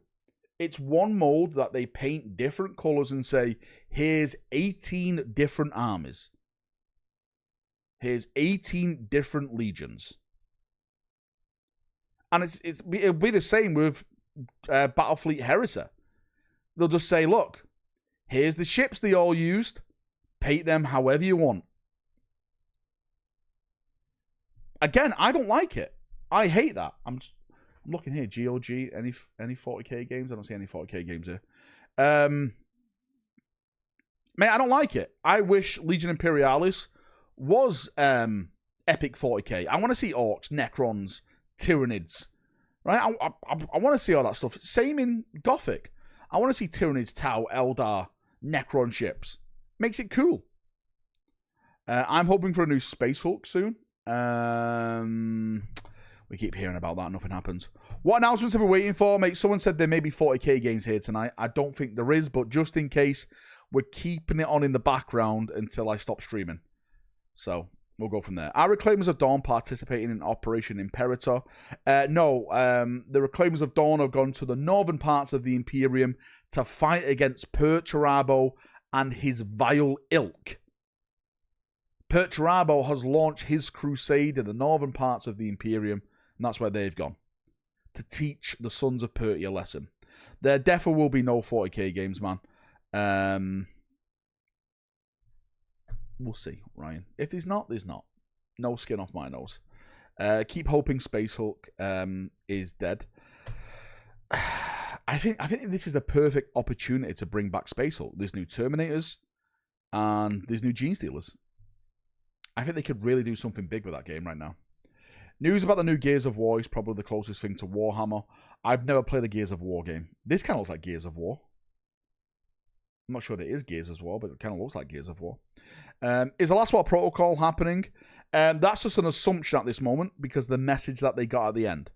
It's one mold that they paint different colours and say, here's 18 different armies. Here's 18 different legions. And it'll be the same with Battlefleet Heresy. They'll just say, look, here's the ships they all used. Paint them however you want. Again, I don't like it. I hate that. I'm looking here. GOG, any 40k games? I don't see any 40k games here. Mate, I don't like it. I wish Legion Imperialis was epic 40k. I want to see orcs, necrons, tyrannids. Right? I want to see all that stuff. Same in Gothic. I want to see tyrannids, Tau, Eldar, necron ships. Makes it cool. I'm hoping for a new Space Hulk soon. We keep hearing about that. Nothing happens. What announcements are we waiting for, mate? Someone said there may be 40k games here tonight. I don't think there is, but just in case, we're keeping it on in the background until I stop streaming. So we'll go from there. Are Reclaimers of Dawn participating in Operation Imperator? No. The Reclaimers of Dawn have gone to the northern parts of the Imperium to fight against Perturabo and his vile ilk. Perturabo has launched his crusade in the northern parts of the Imperium, and that's where they've gone. To teach the Sons of Perti a lesson. There definitely will be no 40k games, man. We'll see, Ryan. If there's not, there's not. No skin off my nose. Keep hoping Space Hulk is dead. I think this is the perfect opportunity to bring back Space Hulk. There's new Terminators and there's new Gene Stealers. I think they could really do something big with that game right now. News about the new Gears of War is probably the closest thing to Warhammer. I've never played a Gears of War game. This kind of looks like Gears of War. I'm not sure it is Gears of War, but it kind of looks like Gears of War. Is the Last War Protocol happening? That's just an assumption at this moment because the message that they got at the end.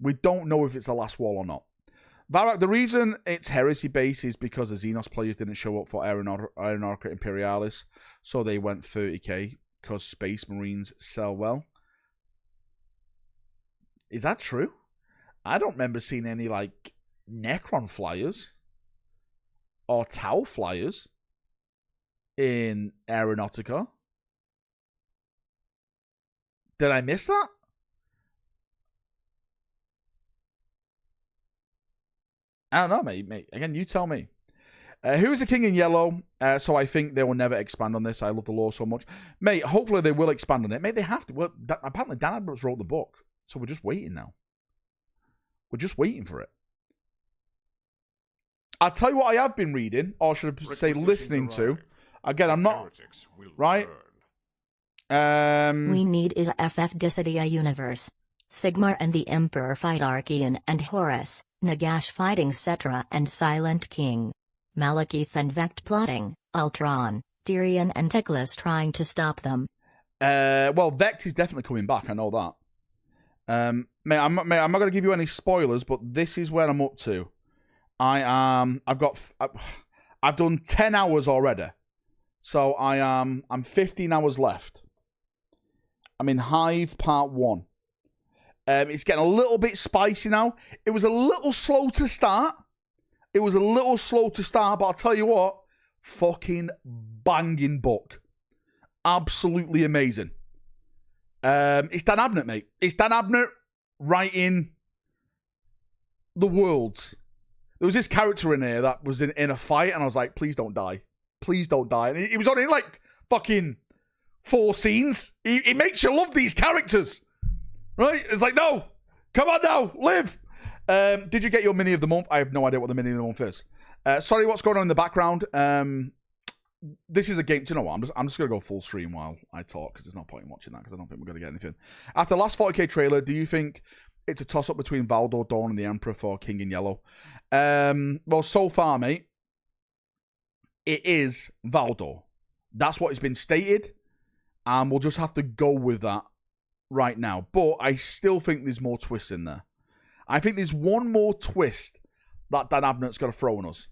We don't know if it's the Last War or not. Valrak, the reason it's Heresy base is because the Xenos players didn't show up for Aeronautica Imperialis, so they went 30k because Space Marines sell well. Is that true? I don't remember seeing any, like, Necron flyers or Tau flyers in Aeronautica. Did I miss that? I don't know, mate. Again, you tell me. Who is the King in Yellow? So I think they will never expand on this. I love the lore so much. Mate, hopefully they will expand on it. Mate, they have to. Well, apparently Dan Abrams wrote the book. So we're just waiting now. We're just waiting for it. I'll tell you what I have been reading, or should I say listening to. Again, I'm not... Right? We need is a FF Dissidia universe. Sigmar and the Emperor fight Archean and Horus, Nagash fighting Cetra and Silent King. Malekith and Vect plotting, Ultron, Tyrion and Teclis trying to stop them. Well, Vect is definitely coming back, I know that. Mate, I'm not going to give you any spoilers, but this is where I'm up to. I've done 10 hours already. So I'm 15 hours left. I'm in Hive Part 1. It's getting a little bit spicy now. It was a little slow to start. But I'll tell you what, fucking banging book. Absolutely amazing. It's Dan Abnett, mate. It's Dan Abnett writing the worlds. There was this character in here that was in a fight, and I was like, please don't die. Please don't die. And he was on in like fucking 4 scenes. He makes you love these characters. Right? It's like, no. Come on now. Live. Did you get your mini of the month? I have no idea what the mini of the month is. Sorry, what's going on in the background? This is a game. Do you know what? I'm just going to go full stream while I talk because there's no point in watching that because I don't think we're going to get anything. After the last 40k trailer, do you think it's a toss-up between Valdor, Dawn, and the Emperor for King in Yellow? Well, so far, mate, it is Valdor. That's what has been stated, and we'll just have to go with that right now. But I still think there's more twists in there. I think there's one more twist that Dan Abnett's got to throw on us.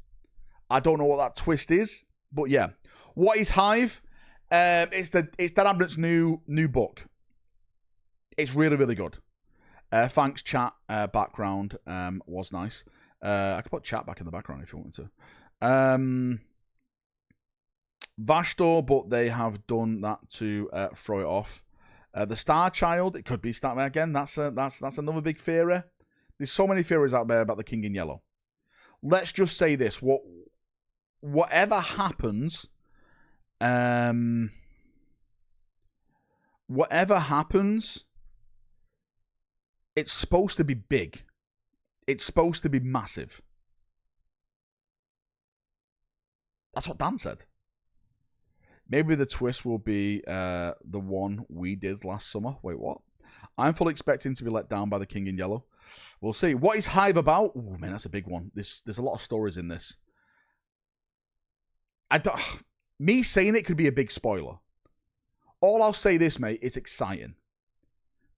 I don't know what that twist is, but yeah. What is Hive? It's Dan Abnett's new book. It's really, really good. Thanks, chat. Background was nice. I could put chat back in the background if you wanted to. Vashdor, but they have done that to throw it off. The Star Child, it could be starting again. That's another big theory. There's so many theories out there about the King in Yellow. Let's just say this: whatever happens, it's supposed to be big. It's supposed to be massive. That's what Dan said. Maybe the twist will be the one we did last summer. Wait, what? I'm fully expecting to be let down by the King in Yellow. We'll see. What is Hive about? Oh man, that's a big one. There's a lot of stories in this. Me saying it could be a big spoiler. All I'll say this, mate, it's exciting.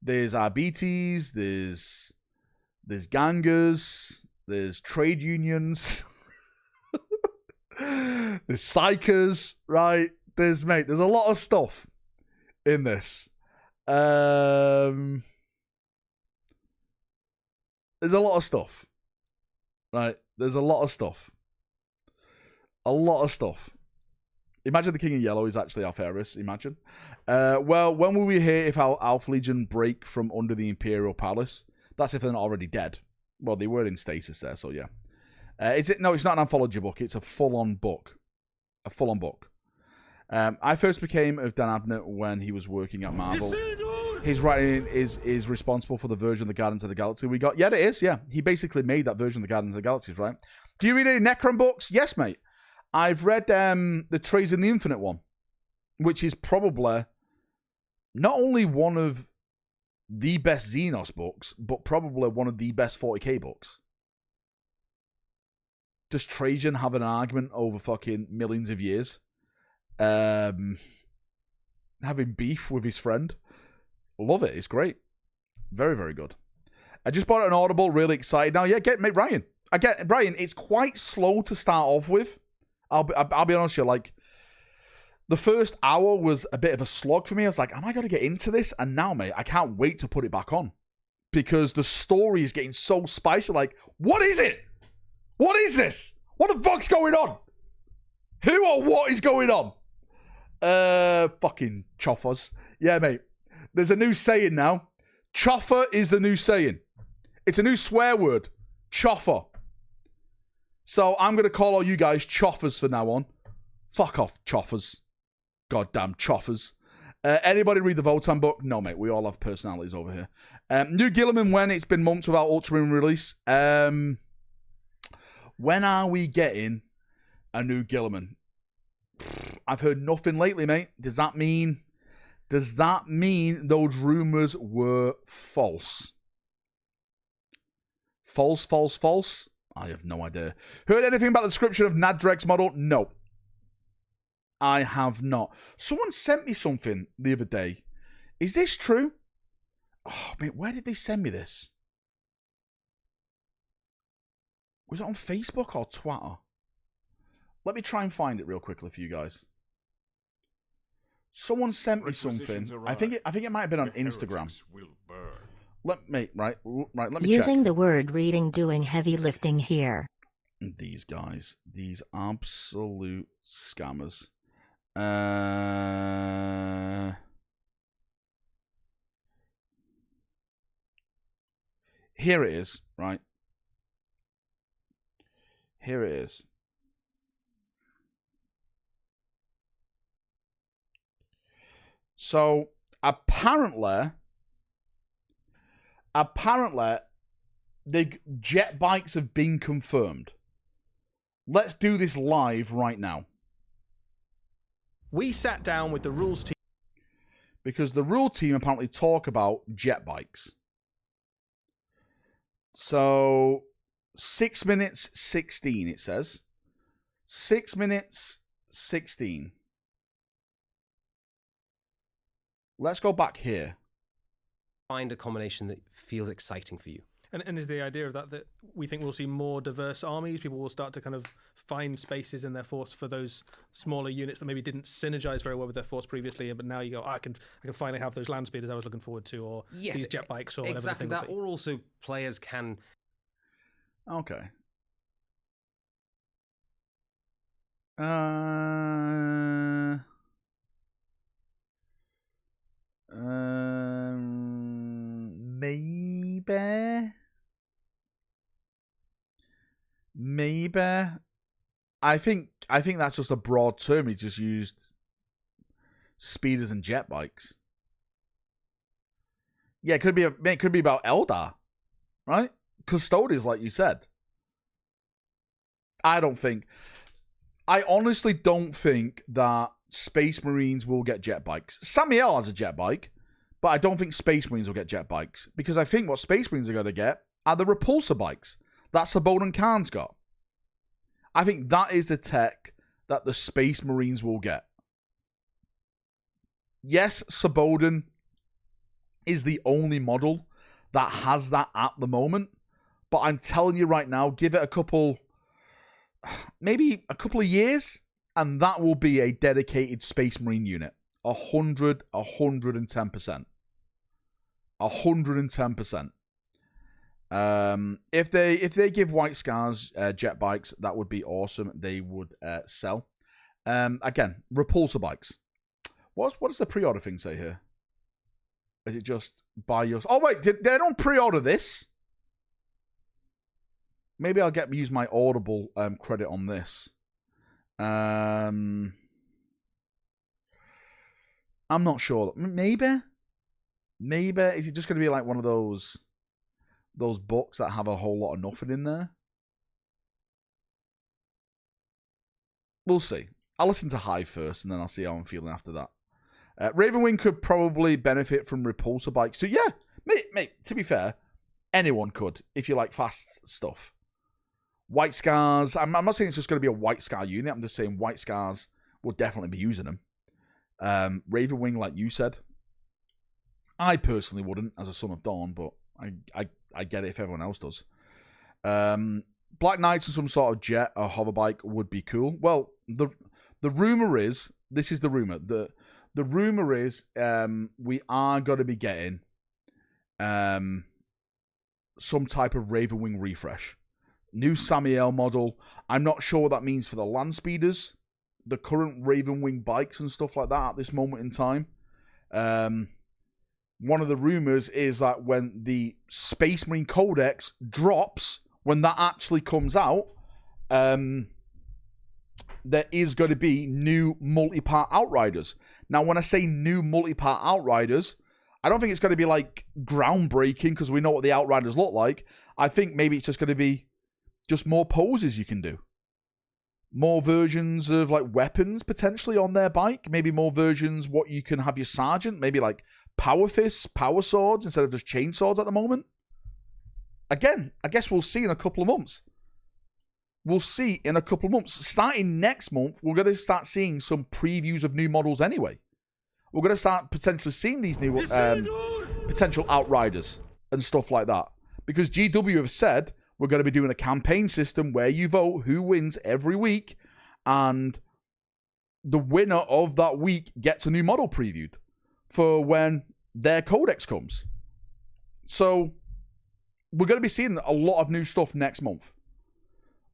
There's RBTs, there's gangers, there's trade unions, there's psychers, right? There's a lot of stuff in this. There's a lot of stuff. Right? There's a lot of stuff. A lot of stuff. Imagine the King of Yellow is actually Alferis, imagine. Well, when will we hear if our Alpha Legion break from under the Imperial Palace? That's if they're not already dead. Well, they were in stasis there, so yeah. Is it? No, it's not an anthology book. It's a full-on book. A full-on book. I first became of Dan Abnett when he was working at Marvel. His writing is responsible for the version of the Guardians of the Galaxy we got. Yeah, it is, yeah. He basically made that version of the Guardians of the Galaxies, right? Do you read any Necron books? Yes, mate. I've read the Trays in the Infinite one, which is probably not only one of the best Xenos books, but probably one of the best 40k books. Does Trajan have an argument over fucking millions of years? Having beef with his friend. Love it. It's great. Very, very good. I just bought it on Audible. Really excited now. Yeah, mate, Ryan. Ryan, it's quite slow to start off with. I'll be honest with you. Like, the first hour was a bit of a slog for me. I was like, am I going to get into this? And now, mate, I can't wait to put it back on. Because the story is getting so spicy. Like, what is it? What is this? What the fuck's going on? Who or what is going on? Fucking choffers. Yeah, mate. There's a new saying now. Choffer is the new saying. It's a new swear word. Choffer. So I'm going to call all you guys choffers from now on. Fuck off, choffers. Goddamn choffers. Anybody read the Votan book? No, mate. We all have personalities over here. New Gilliman when it's been months without Ultramarine release. When are we getting a new Gilliman? I've heard nothing lately, mate. Does that mean those rumors were false? False? I have no idea. Heard anything about the description of Nadrek's model? No. I have not. Someone sent me something the other day. Is this true? Oh, mate, where did they send me this? Was it on Facebook or Twitter? Let me try and find it real quickly for you guys. Someone sent me something. I think it might have been on Instagram. Let me check. Using the word reading, doing heavy lifting here. These guys, these absolute scammers. Here it is, right? Here it is. So apparently the jet bikes have been confirmed. Let's do this live right now. We sat down with the rules team. Because the rule team apparently talk about jet bikes. So 6 minutes 16 it says. 6 minutes 16. Let's go back here. Find a combination that feels exciting for you. And is the idea of that we think we'll see more diverse armies? People will start to kind of find spaces in their force for those smaller units that maybe didn't synergize very well with their force previously, but now you go, I can finally have those land speeders I was looking forward to, or these jet bikes, or whatever. Exactly that, or also players can. Okay. Maybe. I think that's just a broad term. He just used speeders and jet bikes. Yeah, it could be about Eldar, right? Custodians, like you said. I honestly don't think that Space Marines will get jet bikes. Samuel has a jet bike, but I don't think Space Marines will get jet bikes, because I think what Space Marines are going to get are the repulsor bikes. That's Sabodon Khan's got. I think that is the tech that the Space Marines will get. yes, Saboden is the only model that has that at the moment. But I'm telling you right now, give it maybe a couple of years, and that will be a dedicated Space Marine unit. 110%. 110%. If they give White Scars jet bikes, that would be awesome. They would sell. Again, repulsor bikes. What does the pre-order thing say here? Is it just buy yours? Oh wait, they don't pre-order this. Maybe I'll use my Audible credit on this. I'm not sure. Maybe is it just going to be like one of those books that have a whole lot of nothing in there? We'll see. I'll listen to Hive first, and then I'll see how I'm feeling after that. Ravenwing could probably benefit from repulsor bikes. So yeah, mate, to be fair, anyone could if you like fast stuff. White Scars, I'm not saying it's just going to be a White Scar unit. I'm just saying White Scars will definitely be using them. Ravenwing, like you said, I personally wouldn't as a Son of Dawn, but I get it if everyone else does. Black Knights and some sort of jet or hover bike would be cool. Well, the rumor is, this is the rumor, the rumor is we are going to be getting some type of Ravenwing refresh. New Samiel model. I'm not sure what that means for the land speeders, the current Ravenwing bikes and stuff like that at this moment in time. One of the rumors is that when the Space Marine Codex drops, when that actually comes out, there is going to be new multi-part Outriders. Now, when I say new multi-part Outriders, I don't think it's going to be like groundbreaking because we know what the Outriders look like. I think maybe it's just going to be just more poses you can do. More versions of like weapons potentially on their bike. Maybe more versions what you can have your sergeant. Maybe like power fists, power swords instead of just chainswords at the moment. Again, I guess we'll see in a couple of months. We'll see in a couple of months. Starting next month, we're going to start seeing some previews of new models anyway. We're going to start potentially seeing these new potential Outriders and stuff like that. Because GW have said we're going to be doing a campaign system where you vote who wins every week, and the winner of that week gets a new model previewed for when their codex comes. So we're going to be seeing a lot of new stuff next month.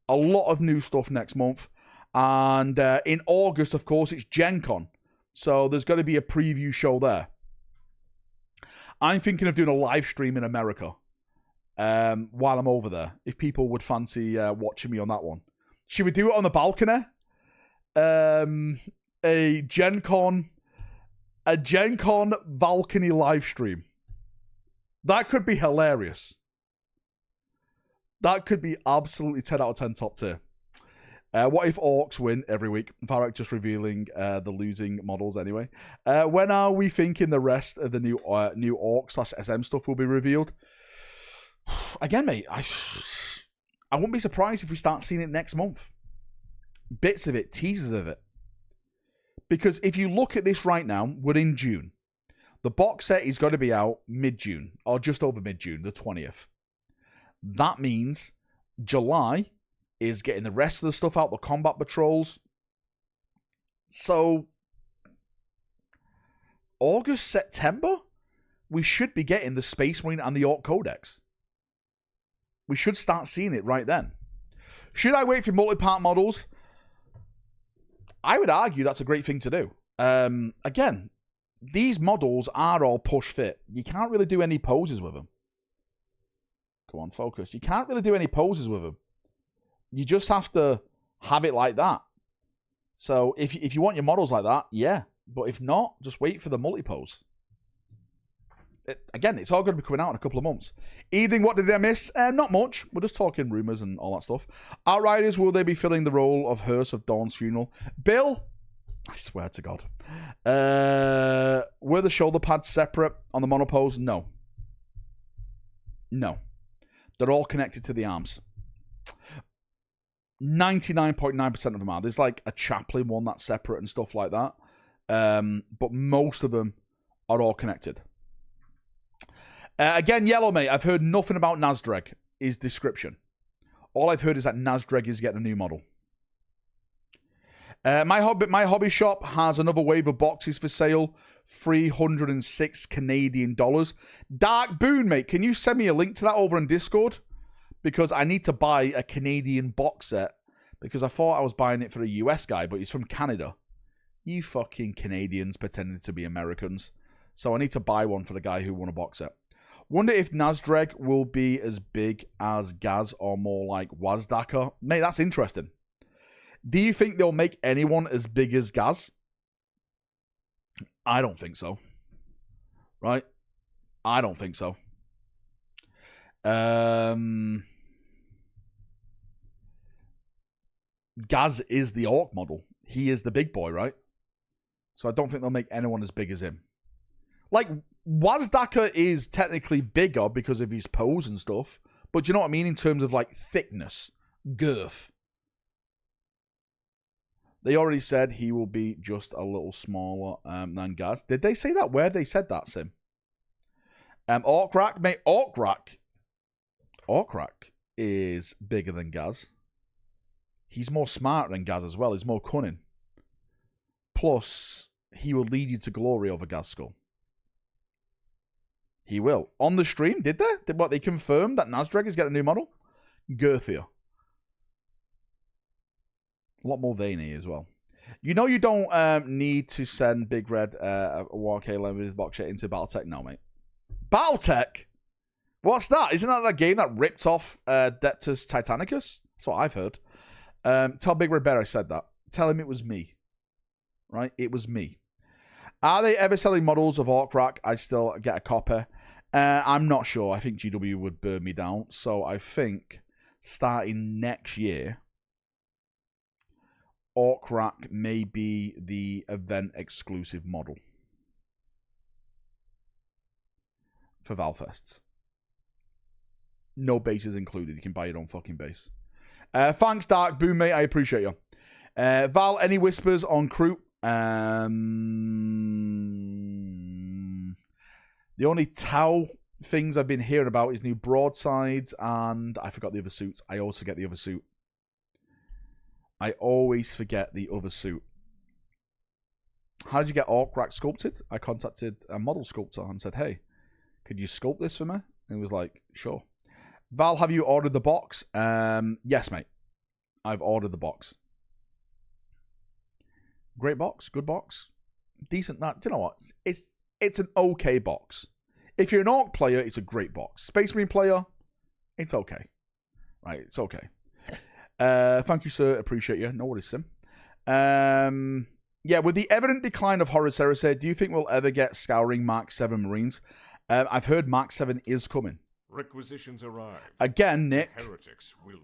A lot of new stuff next month. And in August, of course, it's Gen Con. So there's going to be a preview show there. I'm thinking of doing a live stream in America while I'm over there, if people would fancy watching me on that one. Should we do it on the balcony? A Gen Con balcony live stream. That could be hilarious. That could be absolutely 10 out of 10 top tier. What if Orcs win every week? Valrak just revealing the losing models anyway. When are we thinking the rest of the new Orc/SM stuff will be revealed? Again, mate, I wouldn't be surprised if we start seeing it next month. Bits of it, teasers of it. Because if you look at this right now, we're in June. The box set is going to be out mid-June, or just over mid-June, the 20th. That means July is getting the rest of the stuff out, the combat patrols. So, August, September, we should be getting the Space Marine and the Orc Codex. We should start seeing it right then. Should I wait for multi-part models? I would argue that's a great thing to do. Again, these models are all push fit. You can't really do any poses with them. Come on, focus. You can't really do any poses with them. You just have to have it like that. So if you want your models like that, yeah. But if not, just wait for the multi-pose. Again, it's all going to be coming out in a couple of months. Evening, what did I miss? Not much. We're just talking rumours and all that stuff. Outriders, will they be filling the role of Hearse of Dawn's funeral? Bill, I swear to God. Were the shoulder pads separate on the monopose? No. No. They're all connected to the arms. 99.9% of them are. There's like a chaplain one that's separate and stuff like that. but most of them are all connected. Again, Yellow Mate, I've heard nothing about Nasdreg, is description. All I've heard is that Nasdreg is getting a new model. My hobby shop has another wave of boxes for sale. 306 Canadian dollars. Dark Boon, mate, can you send me a link to that over on Discord? Because I need to buy a Canadian box set. Because I thought I was buying it for a US guy, but he's from Canada. You fucking Canadians pretending to be Americans. So I need to buy one for the guy who won a box set. Wonder if Nasdreg will be as big as Gaz or more like Wazdaka. Mate, that's interesting. Do you think they'll make anyone as big as Gaz? I don't think so. Right? I don't think so. Gaz is the Orc model. He is the big boy, right? So I don't think they'll make anyone as big as him. Like, Wazdaka is technically bigger because of his pose and stuff. But do you know what I mean in terms of, like, thickness, girth? They already said he will be just a little smaller than Gaz. Did they say that? Where they said that, Sim? Orkrak, mate. Orkrak is bigger than Gaz. He's more smart than Gaz as well. He's more cunning. Plus, he will lead you to glory over Gazskull. He will. On the stream, did they? They confirmed that Nasdreg is getting a new model? Girthier. A lot more veiny as well. You know you don't need to send Big Red a 40K Livestream box set into Battletech? No, mate. Battletech? What's that? Isn't that game that ripped off Deptus Titanicus? That's what I've heard. Tell Big Red Bear I said that. Tell him it was me. Right? It was me. Are they ever selling models of Orkrak? I still get a copy. I'm not sure. I think GW would burn me down. So I think starting next year, Orkrak may be the event exclusive model for Valfests. No bases included. You can buy your own fucking base. Thanks, Dark Boom, mate. I appreciate you. Val, any whispers on Crew? The only Tau things I've been hearing about is new broadsides, and I forgot the other suits. I always forget the other suit. I always forget the other suit. How did you get Orkrak sculpted? I contacted a model sculptor and said, hey, could you sculpt this for me? And he was like, sure. Val, have you ordered the box? Yes, mate. I've ordered the box. Great box, good box, decent. Do you know what? It's an okay box. If you're an Orc player, it's a great box. Space Marine player, it's okay. Right, it's okay. Thank you, sir. Appreciate you. No worries, Sim. Yeah, with the evident decline of Horus Heresy, do you think we'll ever get Scouring Mark 7 Marines? I've heard Mark 7 is coming. Requisitions arrive. Again, Nick,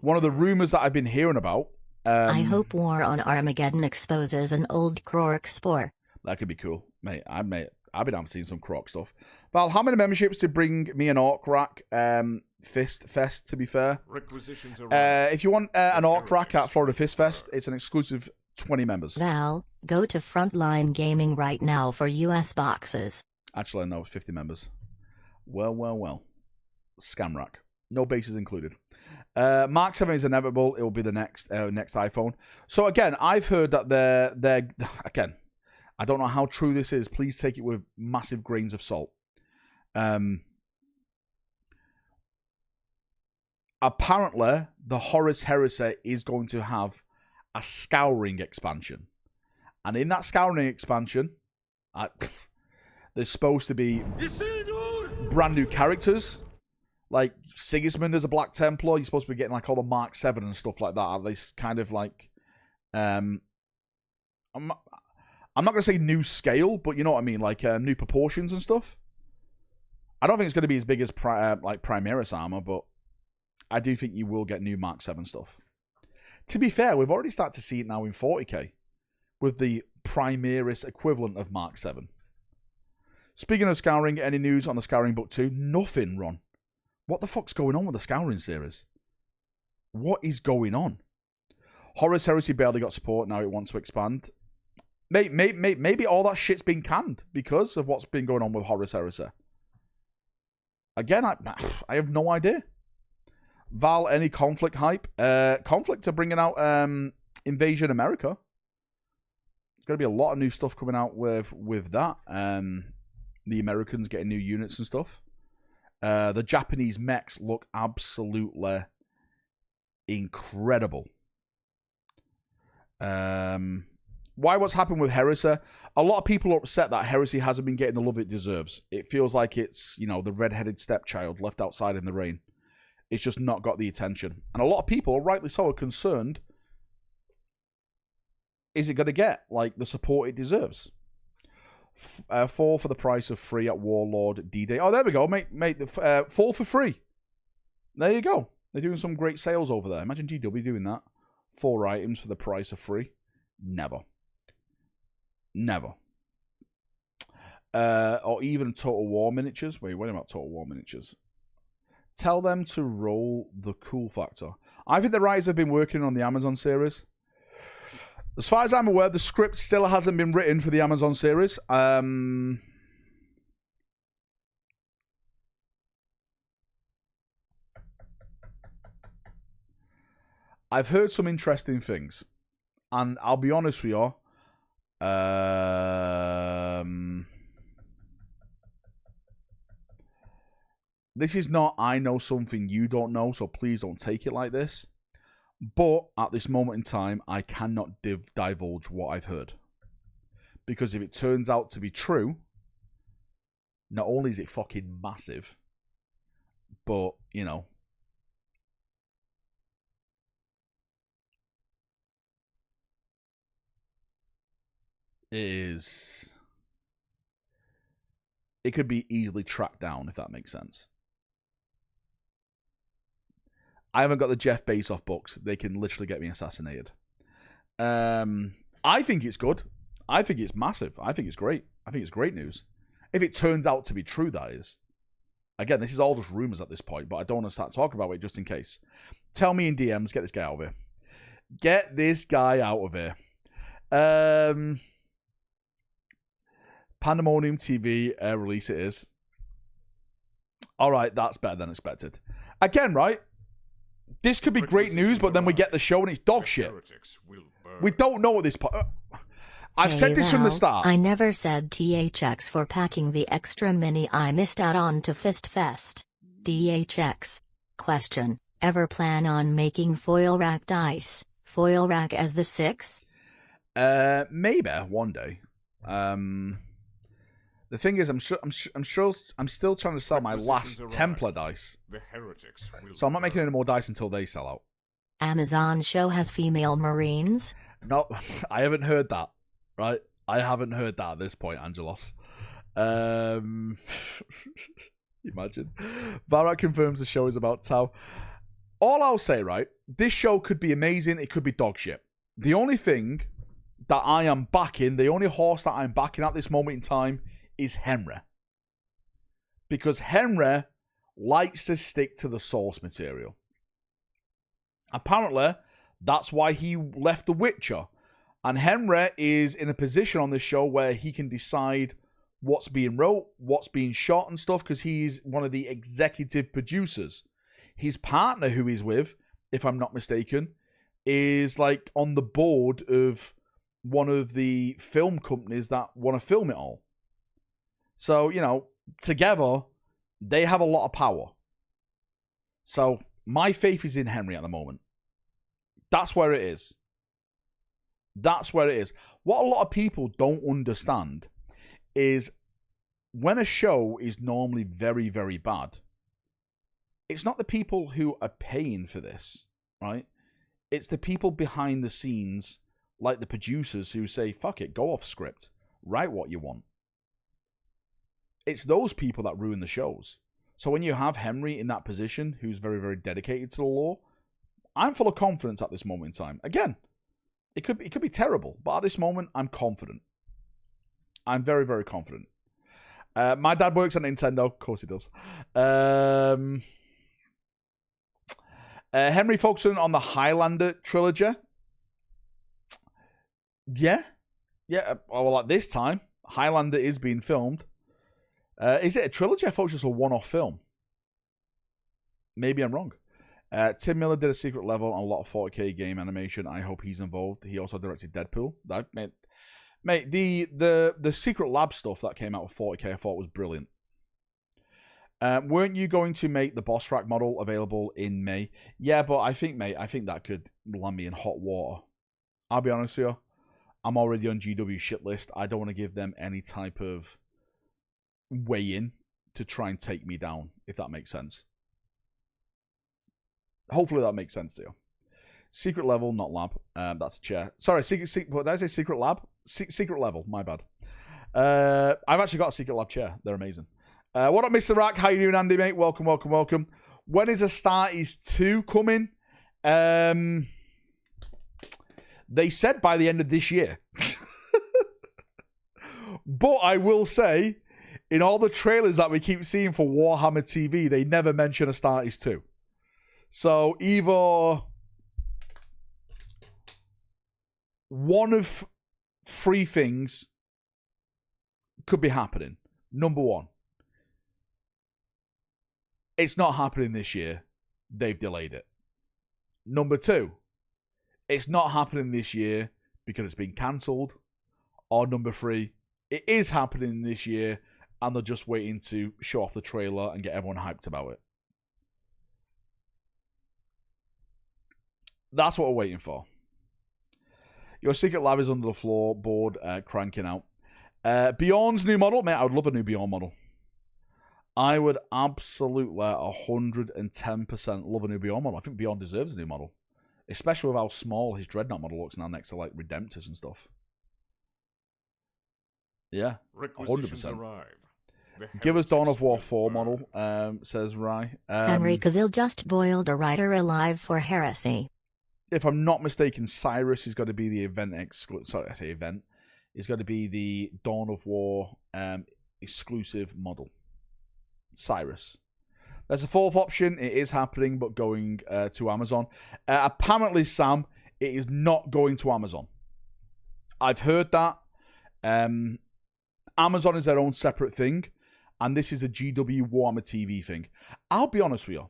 one of the rumors that I've been hearing about. I hope War on Armageddon exposes an old Krork spore. That could be cool. Mate, I've been having seen some Krork stuff. Val, how many memberships to bring me an Orkrak Fest, to be fair? Requisitions arrive. If you want an Orkrak at Florida Fist Fest, it's an exclusive 20 members. Val, go to Frontline Gaming right now for US boxes. Actually, no, 50 members. Well. Scamrack. No bases included. Mark 7 is inevitable. It will be the next iPhone. So again, I've heard that they're again, I don't know how true this is. Please take it with massive grains of salt. Apparently, the Horus Heresy is going to have a Scouring expansion. And in that Scouring expansion, there's supposed to be brand new characters. Like, Sigismund as a Black Templar, you're supposed to be getting, like, all the Mark 7 and stuff like that. At least kind of, like, I'm not going to say new scale, but you know what I mean? Like, new proportions and stuff. I don't think it's going to be as big as, Primaris armor, but I do think you will get new Mark 7 stuff. To be fair, we've already started to see it now in 40k, with the Primaris equivalent of Mark 7. Speaking of Scouring, any news on the Scouring Book 2? Nothing, Ron. What the fuck's going on with the Scouring series? What is going on? Horus Heresy barely got support, now it wants to expand. Maybe all that shit's been canned because of what's been going on with Horus Heresy. Again, I have no idea. Val, any conflict hype? Conflict are bringing out Invasion America. There's going to be a lot of new stuff coming out with that. The Americans getting new units and stuff. The Japanese mechs look absolutely incredible. What's happened with Heresy? A lot of people are upset that Heresy hasn't been getting the love it deserves. It feels like it's, the red-headed stepchild left outside in the rain. It's just not got the attention. And a lot of people, rightly so, are concerned. Is it going to get, the support it deserves? 4 for the price of 3 at Warlord D-Day. Oh, there we go. Mate, 4 for free. There you go. They're doing some great sales over there. Imagine GW doing that. 4 items for the price of 3. Never. Or even Total War miniatures. Wait, what about Total War miniatures? Tell them to roll the cool factor. I think the writers have been working on the Amazon series. As far as I'm aware, the script still hasn't been written for the Amazon series. I've heard some interesting things. And I'll be honest with you. This is not I know something you don't know, so please don't take it like this. But at this moment in time, I cannot divulge what I've heard. Because if it turns out to be true, not only is it fucking massive, but, it could be easily tracked down, if that makes sense. I haven't got the Jeff Bezos books. They can literally get me assassinated. I think it's good. I think it's massive. I think it's great. I think it's great news. If it turns out to be true, that is. Again, this is all just rumors at this point, but I don't want to start talking about it just in case. Tell me in DMs, get this guy out of here. Get this guy out of here. Pandemonium TV release it is. All right, that's better than expected. Again, right? This could be great news, but then we get the show and it's dog shit. We don't know at this point. I've said this from the start. I never said THX for packing the extra mini I missed out on to Fist Fest. DHX. Question. Ever plan on making foil rack dice? Foil rack as the 6? Maybe one day. The thing is, I'm still trying to sell my last Templar dice. So I'm not making any more dice until they sell out. Amazon show has female Marines? No, I haven't heard that. Right? I haven't heard that at this point, Angelos. Imagine. Valrak confirms the show is about Tau. All I'll say, right? This show could be amazing. It could be dog shit. The only thing that I am backing, the only horse that I'm backing at this moment in time is Henry. Because Henry likes to stick to the source material. Apparently, that's why he left The Witcher. And Henry is in a position on this show where he can decide what's being wrote, what's being shot and stuff, because he's one of the executive producers. His partner, who he's with, if I'm not mistaken, is on the board of one of the film companies that want to film it all. So, together, they have a lot of power. So, my faith is in Henry at the moment. That's where it is. That's where it is. What a lot of people don't understand is when a show is normally very, very bad, it's not the people who are paying for this, right? It's the people behind the scenes, like the producers who say, fuck it, go off script, write what you want. It's those people that ruin the shows. So when you have Henry in that position, who's very, very dedicated to the lore, I'm full of confidence at this moment in time. Again, it could be terrible, but at this moment, I'm confident. I'm very, very confident. My dad works at Nintendo. Of course he does. Henry focusing on the Highlander trilogy. Yeah. Yeah, well, like this time, Highlander is being filmed. Is it a trilogy? I thought it was just a one-off film. Maybe I'm wrong. Tim Miller did a secret level on a lot of 40K game animation. I hope he's involved. He also directed Deadpool. Mate, the secret lab stuff that came out of 40K I thought was brilliant. Weren't you going to make the boss rack model available in May? Yeah, but I think that could land me in hot water. I'll be honest with you. I'm already on GW shit list. I don't want to give them any type of way in to try and take me down, if that makes sense. Hopefully that makes sense to you. Secret level, not lab. That's a chair. Sorry, secret. Did I say secret lab? Secret level. My bad. I've actually got a secret lab chair. They're amazing. What up, Mr. Rack? How you doing, Andy, mate? Welcome. When is Astartes 2 coming? They said by the end of this year. But I will say, in all the trailers that we keep seeing for Warhammer TV, they never mention Astartes 2. So either one of three things could be happening. Number one, it's not happening this year. They've delayed it. Number two, it's not happening this year because it's been cancelled. Or number three, it is happening this year and they're just waiting to show off the trailer and get everyone hyped about it. That's what we're waiting for. Your secret lab is under the floorboard, cranking out. Bjorn's new model. Mate, I would love a new Bjorn model. I would absolutely 110% love a new Bjorn model. I think Bjorn deserves a new model. Especially with how small his Dreadnought model looks now next to, like, Redemptors and stuff. Yeah, 100%. Give us Dawn of War 4 model, says Rye. Henry Cavill just boiled a writer alive for heresy. If I'm not mistaken, Cyrus is going to be the event Sorry, I say event. Is going to be the Dawn of War exclusive model. Cyrus. There's a fourth option. It is happening, but going to Amazon. Apparently, Sam, it is not going to Amazon. I've heard that. Amazon is their own separate thing, and this is a GW Warhammer TV thing. I'll be honest with you.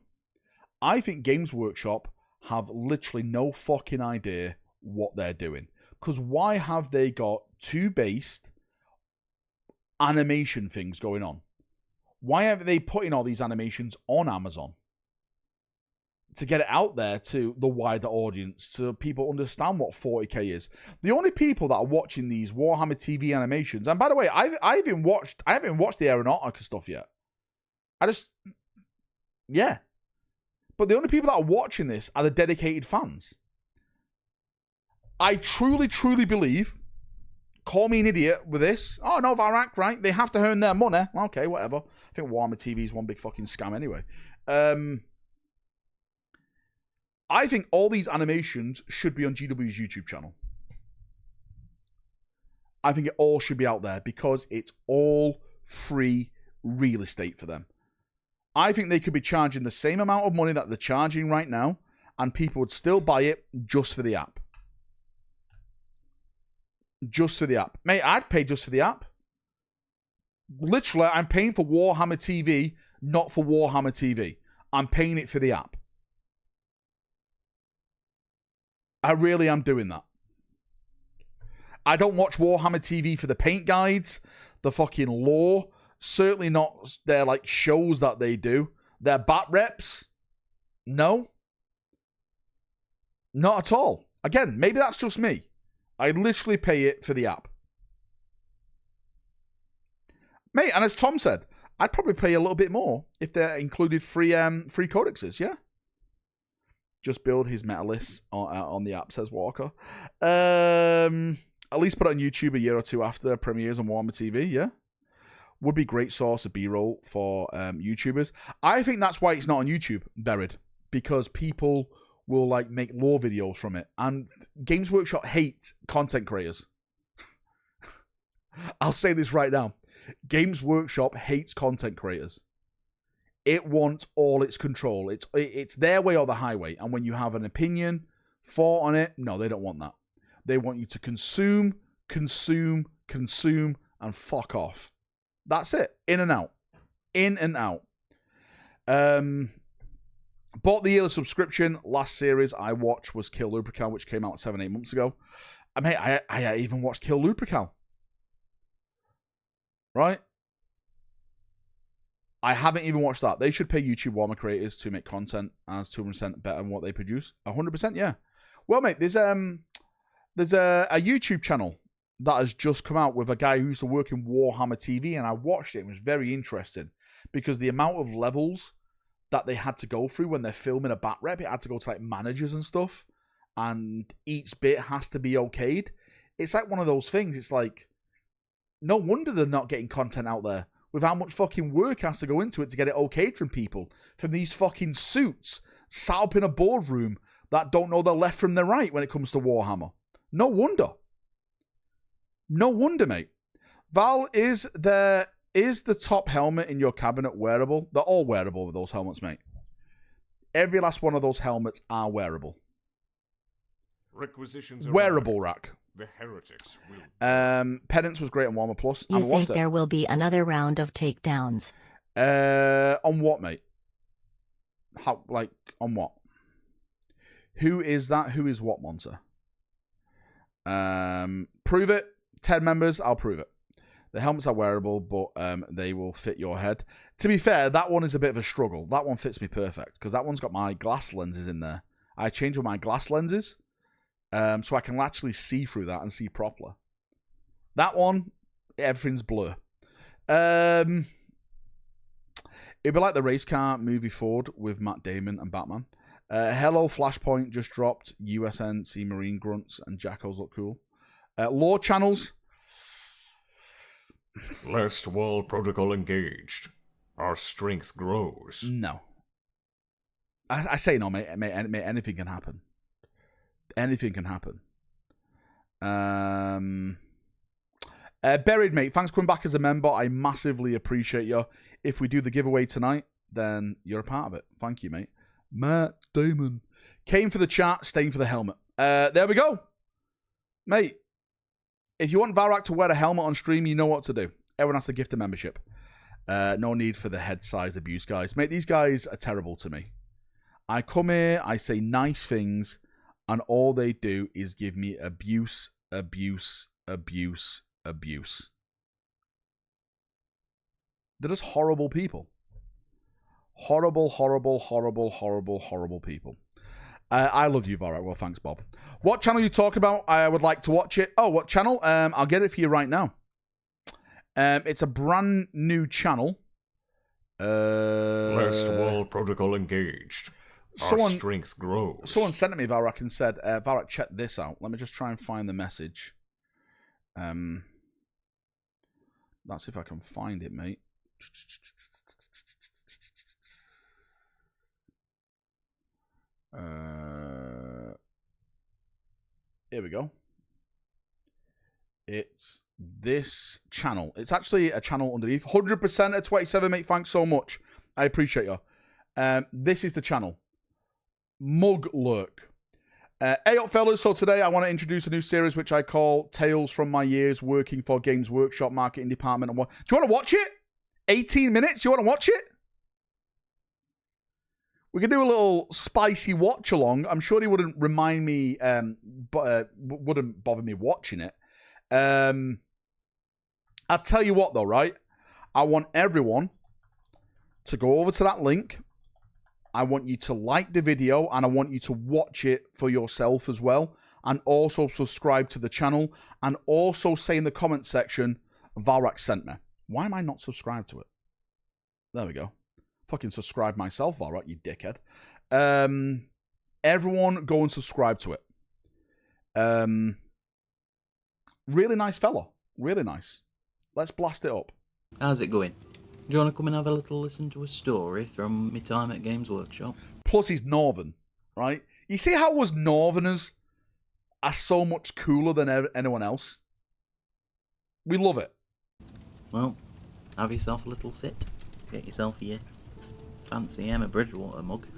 I think Games Workshop have literally no fucking idea what they're doing. Because why have they got two based animation things going on? Why aren't they putting all these animations on Amazon? To get it out there to the wider audience, so people understand what 40K is. The only people that are watching these Warhammer TV animations, and by the way, I haven't watched the Aeronautica stuff yet. Yeah. But the only people that are watching this are the dedicated fans. I truly, truly believe, call me an idiot with this. Oh, no, Valrak, right? They have to earn their money. Okay, whatever. I think Warhammer TV is one big fucking scam anyway. I think all these animations should be on GW's YouTube channel. I think it all should be out there because it's all free real estate for them. I think they could be charging the same amount of money that they're charging right now, and people would still buy it just for the app. Just for the app. Mate, I'd pay just for the app. Literally, I'm paying for Warhammer TV, not for Warhammer TV. I'm paying it for the app. I really am doing that. I don't watch Warhammer TV for the paint guides, the fucking lore. Certainly not their like shows that they do. Their bat reps. No. Not at all. Again, maybe that's just me. I literally pay it for the app. Mate, and as Tom said, I'd probably pay a little bit more if they included free codexes, yeah? Just build his meta lists on the app, says Walker. At least put it on YouTube a year or two after premieres on Warhammer TV, yeah? Would be great source of B-roll for YouTubers. I think that's why it's not on YouTube, buried. Because people will like make lore videos from it. And Games Workshop hates content creators. I'll say this right now. Games Workshop hates content creators. It wants all its control. It's their way or the highway. And when you have an opinion, thought on it, no, they don't want that. They want you to consume, consume, and fuck off. That's it. In and out. In and out. Bought the yearly subscription. Last series I watched was Kill Lupercal, which came out 7-8 months ago. I mean, I even watched Kill Lupercal. Right? I haven't even watched that. They should pay YouTube Warhammer creators to make content as 200% better than what they produce. 100%, yeah. Well, mate, there's a YouTube channel that has just come out with a guy who used to work in Warhammer TV, and I watched it. It was very interesting because the amount of levels that they had to go through when they're filming a bat rep, it had to go to like managers and stuff, and each bit has to be okayed. It's like one of those things. It's like, no wonder they're not getting content out there with how much fucking work has to go into it to get it okayed from people, from these fucking suits sat up in a boardroom that don't know their left from their right when it comes to Warhammer. No wonder. No wonder, mate. Val, is the top helmet in your cabinet wearable? They're all wearable with those helmets, mate. Every last one of those helmets are wearable. Requisitions wearable rack. The heretics will. Penance was great on Warhammer Plus. You think there will be another round of takedowns? On what, mate? How? Like, on what? Who is that? Who is what, Monster? Prove it. 10 members, I'll prove it. The helmets are wearable, but they will fit your head. To be fair, that one is a bit of a struggle. That one fits me perfect, because that one's got my glass lenses in there. I change all my glass lenses, so I can actually see through that and see properly. That one, everything's blur. It'd be like the race car movie Ford with Matt Damon and Batman. Hello, Flashpoint just dropped. USNC Marine Grunts and Jackos look cool. Lore channels. Last wall protocol engaged. Our strength grows. No. I say no, mate. Mate, anything can happen. Anything can happen. Buried, mate. Thanks for coming back as a member. I massively appreciate you. If we do the giveaway tonight, then you're a part of it. Thank you, mate. Matt Damon. Came for the chat, staying for the helmet. There we go. Mate, if you want Valrak to wear a helmet on stream, you know what to do. Everyone has to gift a membership. No need for the head size abuse, guys. Mate, these guys are terrible to me. I come here, I say nice things, and all they do is give me abuse, abuse, abuse, abuse. They're just horrible people. Horrible, horrible, horrible, horrible, horrible people. I love you, Valrak. Well, thanks, Bob. What channel you talk about? I would like to watch it. Oh, what channel? I'll get it for you right now. It's a brand new channel. Last wall protocol engaged. Our strength grows. Someone sent it me, Valrak, and said, Valrak, check this out. Let me just try and find the message. Let's see if I can find it, mate. Here we go. It's this channel. It's actually a channel underneath. 100% at 27, mate. Thanks so much. I appreciate you. This is the channel. Mug Lurk. Hey up, fellas. So today I want to introduce a new series which I call Tales from My Years Working for Games Workshop Marketing Department. Do you want to watch it? 18 minutes? You want to watch it? We could do a little spicy watch along. I'm sure he wouldn't remind me, wouldn't bother me watching it. I'll tell you what though, right? I want everyone to go over to that link. I want you to like the video and I want you to watch it for yourself as well. And also subscribe to the channel. And also say in the comment section, Valrak sent me. Why am I not subscribed to it? There we go. Fucking subscribe myself, Valrak, you dickhead. Everyone go and subscribe to it. Really nice fella. Really nice. Let's blast it up. How's it going? Do you want to come and have a little listen to a story from my time at Games Workshop? Plus he's Northern, right? You see how us Northerners are so much cooler than anyone else? We love it. Well, have yourself a little sit. Get yourself your fancy Emma Bridgewater mug.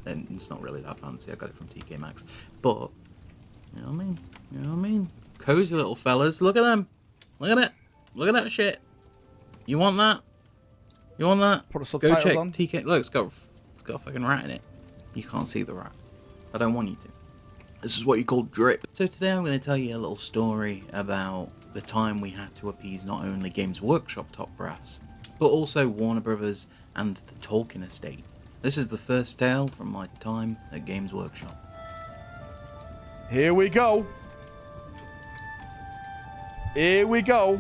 And it's not really that fancy, I got it from TK Maxx. But, you know what I mean? You know what I mean? cozy little fellas. Look at them. Look at it. Look at that shit. You want that? You want that? Put a Go subtitles check on. TK. Look, it's got a fucking rat in it. You can't see the rat. I don't want you to. This is what you call drip. So today I'm going to tell you a little story about the time we had to appease not only Games Workshop top brass, but also Warner Brothers and the Tolkien estate. This is the first tale from my time at Games Workshop. Here we go. Here we go.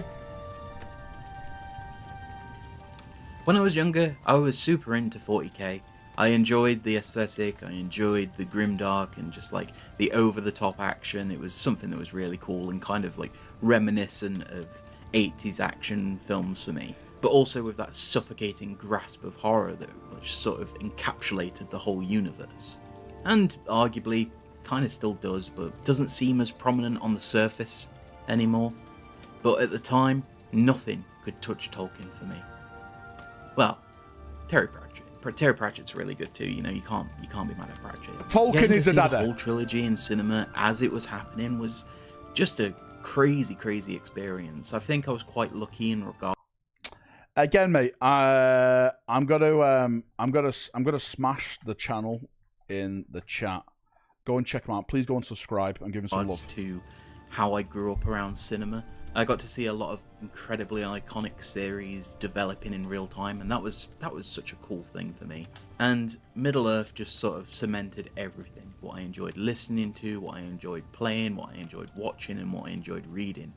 When I was younger, I was super into 40k. I enjoyed the aesthetic, I enjoyed the grimdark and just like the over-the-top action. It was something that was really cool and kind of like reminiscent of 80s action films for me. But also with that suffocating grasp of horror that which sort of encapsulated the whole universe. And arguably kind of still does, but doesn't seem as prominent on the surface anymore. But at the time, nothing could touch Tolkien for me. Well, Terry Pratchett's really good too. You know, you can't be mad at Pratchett. Tolkien Getting to is a see dada. The whole trilogy in cinema as it was happening was just a crazy experience. I think I was quite lucky in regard. Again, mate, I'm gonna smash the channel in the chat. Go and check them out. Please go and subscribe and give them some love. To how I grew up around cinema. I got to see a lot of incredibly iconic series developing in real time, and that was such a cool thing for me. And Middle-earth just sort of cemented everything. What I enjoyed listening to, what I enjoyed playing, what I enjoyed watching, and what I enjoyed reading.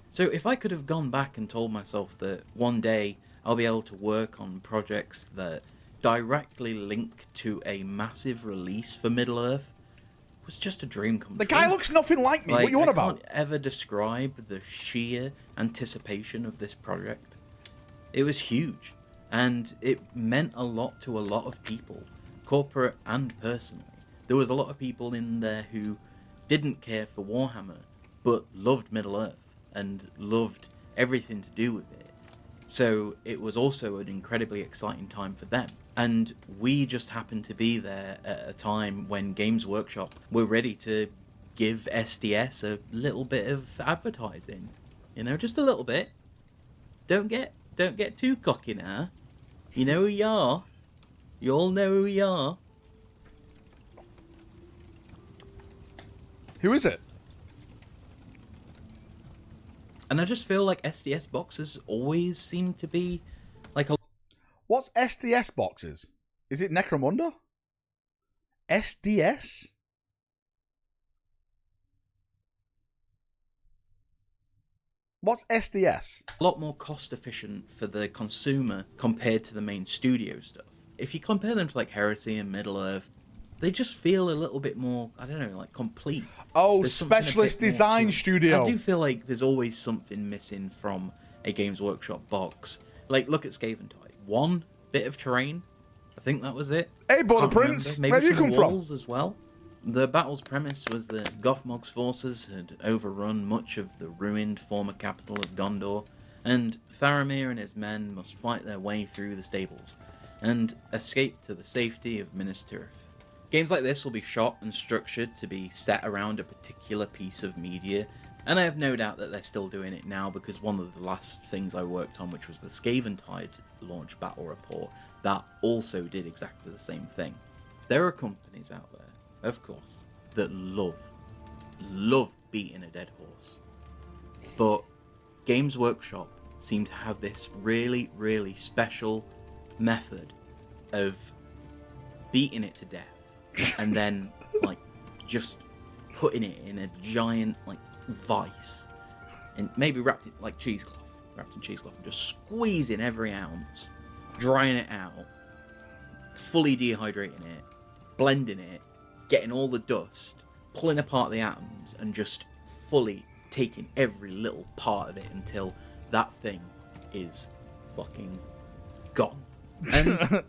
So if I could have gone back and told myself that one day I'll be able to work on projects that directly link to a massive release for Middle-earth, was just a dream come true. The guy looks nothing like me. What you on about? I can't ever describe the sheer anticipation of this project. It was huge, and it meant a lot to a lot of people, corporate and personally. There was a lot of people in there who didn't care for Warhammer, but loved Middle-earth and loved everything to do with it. So it was also an incredibly exciting time for them. And we just happened to be there at a time when Games Workshop were ready to give SDS a little bit of advertising. You know, just a little bit. Don't get too cocky now. You know who you are. You all know who you are. Who is it? And I just feel like SDS boxes always seem to be like a... What's SDS boxes? Is it Necromunda? SDS? What's SDS? a lot more cost efficient for the consumer compared to the main studio stuff. If you compare them to like Heresy and Middle-earth, they just feel a little bit more, I don't know, like complete. Oh, There's something a Specialist bit more Design to it. Studio. I do feel like there's always something missing from a Games Workshop box. Like, look at Skaventide. One bit of terrain, I think that was it. Hey, Border Can't Prince, remember. Maybe where do you some come from? walls as well. The battle's premise was that Gothmog's forces had overrun much of the ruined former capital of Gondor, and Faramir and his men must fight their way through the stables, and escape to the safety of Minas Tirith. Games like this will be shot and structured to be set around a particular piece of media, and I have no doubt that they're still doing it now, because one of the last things I worked on, which was the Skaventide launch battle report, that also did exactly the same thing. There are companies out there, of course, that love beating a dead horse. But Games Workshop seem to have this really, really special method of beating it to death and then, like, just putting it in a giant, like, vice and maybe wrapped in, like, cheesecloth, and just squeezing every ounce, drying it out, fully dehydrating it, blending it, getting all the dust, pulling apart the atoms, and just fully taking every little part of it until that thing is fucking gone. And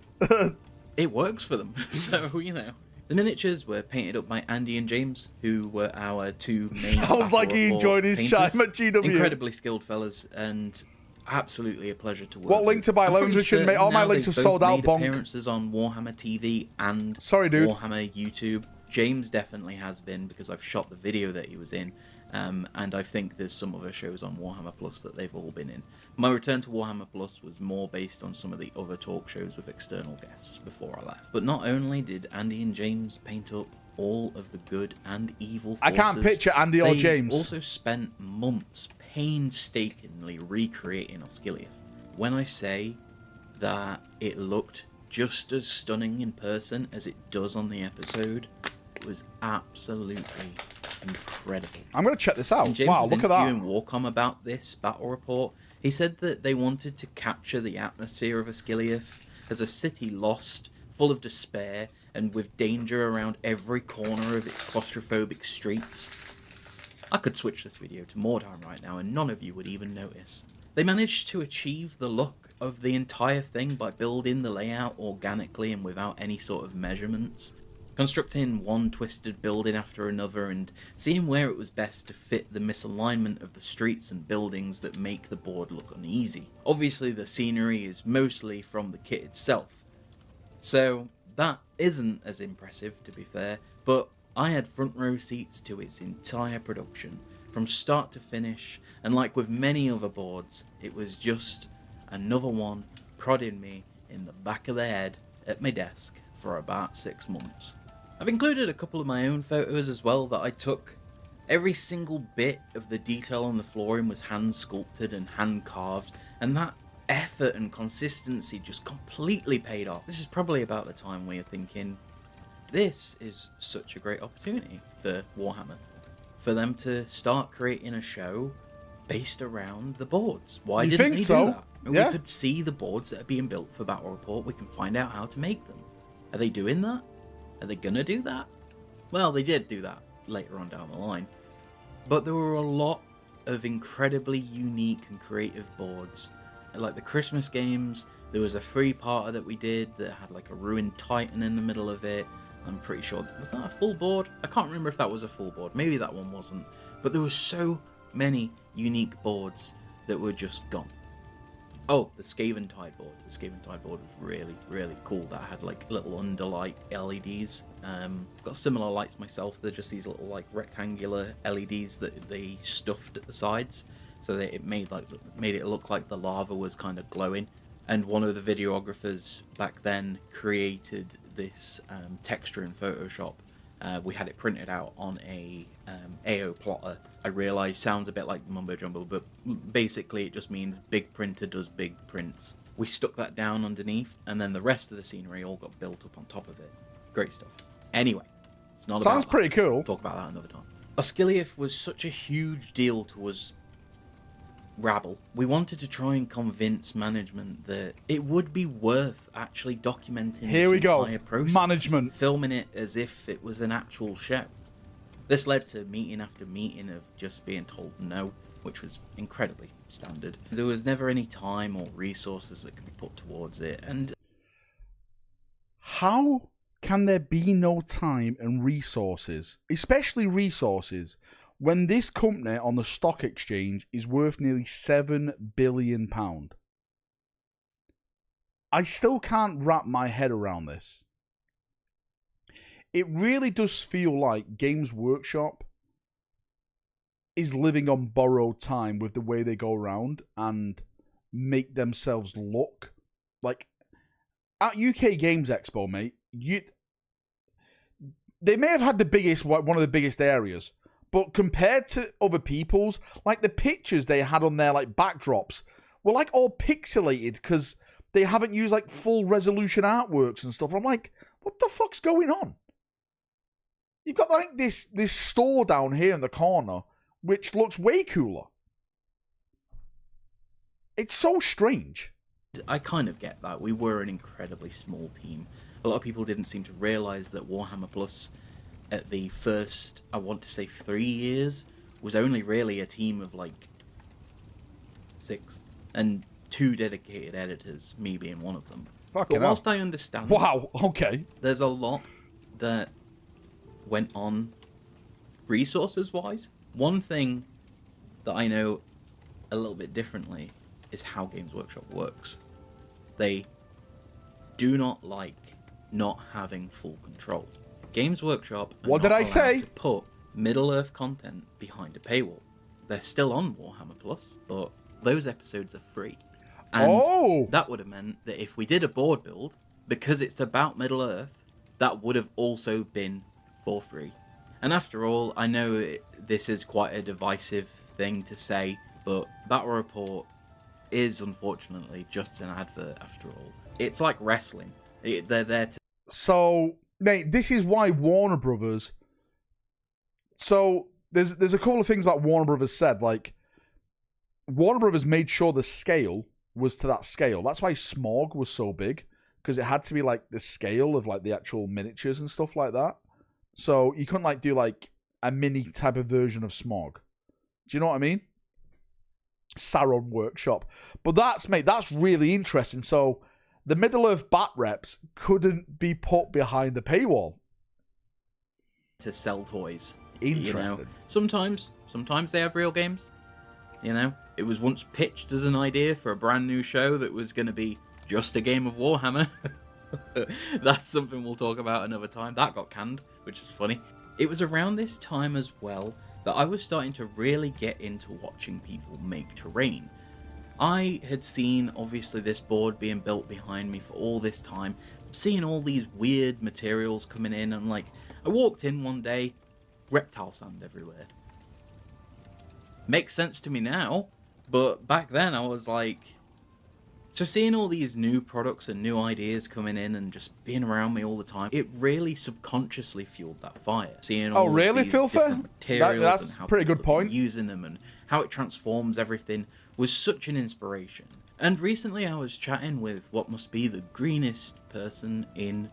it works for them. So, you know. The miniatures were painted up by Andy and James, who were our two main Sounds like he enjoyed his painters. time at GW. Incredibly skilled fellas, and absolutely a pleasure to work What link with. to buy I'm loans pretty we should certain make? All my now links they've are sold both out, made bonk. appearances on Warhammer TV and Sorry, dude. Warhammer YouTube. James definitely has been, because I've shot the video that he was in, And I think there's some other shows on Warhammer Plus that they've all been in. My return to Warhammer Plus was more based on some of the other talk shows with external guests before I left. But not only did Andy and James paint up all of the good and evil forces, I can't picture Andy or James. They also spent months painstakingly recreating Osgiliath. When I say that it looked just as stunning in person as it does on the episode, it was absolutely incredible. I'm going to check this out. In James's Wow, look at that. interview in Warcom about this battle report, he said that they wanted to capture the atmosphere of Osgiliath as a city lost, full of despair, and with danger around every corner of its claustrophobic streets. I could switch this video to Mordheim right now and none of you would even notice. They managed to achieve the look of the entire thing by building the layout organically and without any sort of measurements, constructing one twisted building after another and seeing where it was best to fit the misalignment of the streets and buildings that make the board look uneasy. Obviously the scenery is mostly from the kit itself, so that isn't as impressive, to be fair, but I had front row seats to its entire production, from start to finish, and like with many other boards, it was just another one prodding me in the back of the head at my desk for about 6 months. I've included a couple of my own photos as well that I took. Every single bit of the detail on the flooring was hand sculpted and hand carved, and that effort and consistency just completely paid off. This is probably about the time where you're thinking, this is such a great opportunity for Warhammer, for them to start creating a show based around the boards. Why didn't they do that? Yeah. We could see the boards that are being built for Battle Report. We can find out how to make them. Are they doing that? Are they gonna do that? Well, they did do that later on down the line. But there were a lot of incredibly unique and creative boards. Like the Christmas games, there was a 3-parter that we did that had like a ruined titan in the middle of it. I'm pretty sure, was that a full board? I can't remember if that was a full board. Maybe that one wasn't. But there were so many unique boards that were just gone. Oh, the Skaven Tide board. The Skaven Tide board was really, really cool. That had like little underlight LEDs. Got similar lights myself. They're just these little like rectangular LEDs that they stuffed at the sides, so that it made it look like the lava was kind of glowing. And one of the videographers back then created this texture in Photoshop. We had it printed out on a AO plotter. I realise sounds a bit like mumbo jumbo, but basically it just means big printer does big prints. We stuck that down underneath, and then the rest of the scenery all got built up on top of it. Great stuff. Anyway, it's not Sounds about pretty that. cool. We'll talk about that another time. Osgiliath was such a huge deal to us rabble. We wanted to try and convince management that it would be worth actually documenting Here we go. process, Management. filming it as if it was an actual show. This led to meeting after meeting of just being told no, which was incredibly standard. There was never any time or resources that could be put towards it, and how can there be no time and resources, especially resources, when this company on the stock exchange is worth nearly £7 billion? I still can't wrap my head around this. It really does feel like Games Workshop is living on borrowed time with the way they go around and make themselves look like at UK Games Expo, mate. They may have had one of the biggest areas, but compared to other people's, like the pictures they had on their like backdrops were like all pixelated because they haven't used like full resolution artworks and stuff. I'm like, what the fuck's going on? You've got like this store down here in the corner, which looks way cooler. It's so strange. I kind of get that. We were an incredibly small team. A lot of people didn't seem to realise that Warhammer Plus, at the first, I want to say 3 years, was only really a team of like 6. And 2 dedicated editors, me being one of them. Fucking but whilst I understand... Wow, okay. There's a lot that went on resources-wise. One thing that I know a little bit differently is how Games Workshop works. They do not like not having full control. Games Workshop are What did not I say? allowed to put Middle-earth content behind a paywall. They're still on Warhammer Plus, but those episodes are free. And that would have meant that if we did a board build, because it's about Middle-earth, that would have also been for free. And after all, I know this is quite a divisive thing to say, but Battle Report is unfortunately just an advert after all. It's like wrestling. They're there to... So, mate, this is why Warner Brothers... So, there's a couple of things about Warner Brothers said. Like, Warner Brothers made sure the scale was to that scale. That's why Smog was so big, because it had to be, like, the scale of, like, the actual miniatures and stuff like that. So, you couldn't, like, do, like, a mini type of version of Smog. Do you know what I mean? Saron Workshop. But that's really interesting. So, the Middle-earth bat reps couldn't be put behind the paywall. To sell toys. Interesting. You know? Sometimes they have real games. You know, it was once pitched as an idea for a brand new show that was going to be just a game of Warhammer. That's something we'll talk about another time. That got canned, which is funny. It was around this time as well that I was starting to really get into watching people make terrain. I had seen, obviously, this board being built behind me for all this time, seeing all these weird materials coming in, and like, I walked in one day, reptile sand everywhere. Makes sense to me now, but back then I was like... So seeing all these new products and new ideas coming in and just being around me all the time, it really subconsciously fueled that fire. Seeing all these different materials that's and how a pretty good people are point. using them and how it transforms everything was such an inspiration. And recently I was chatting with what must be the greenest person in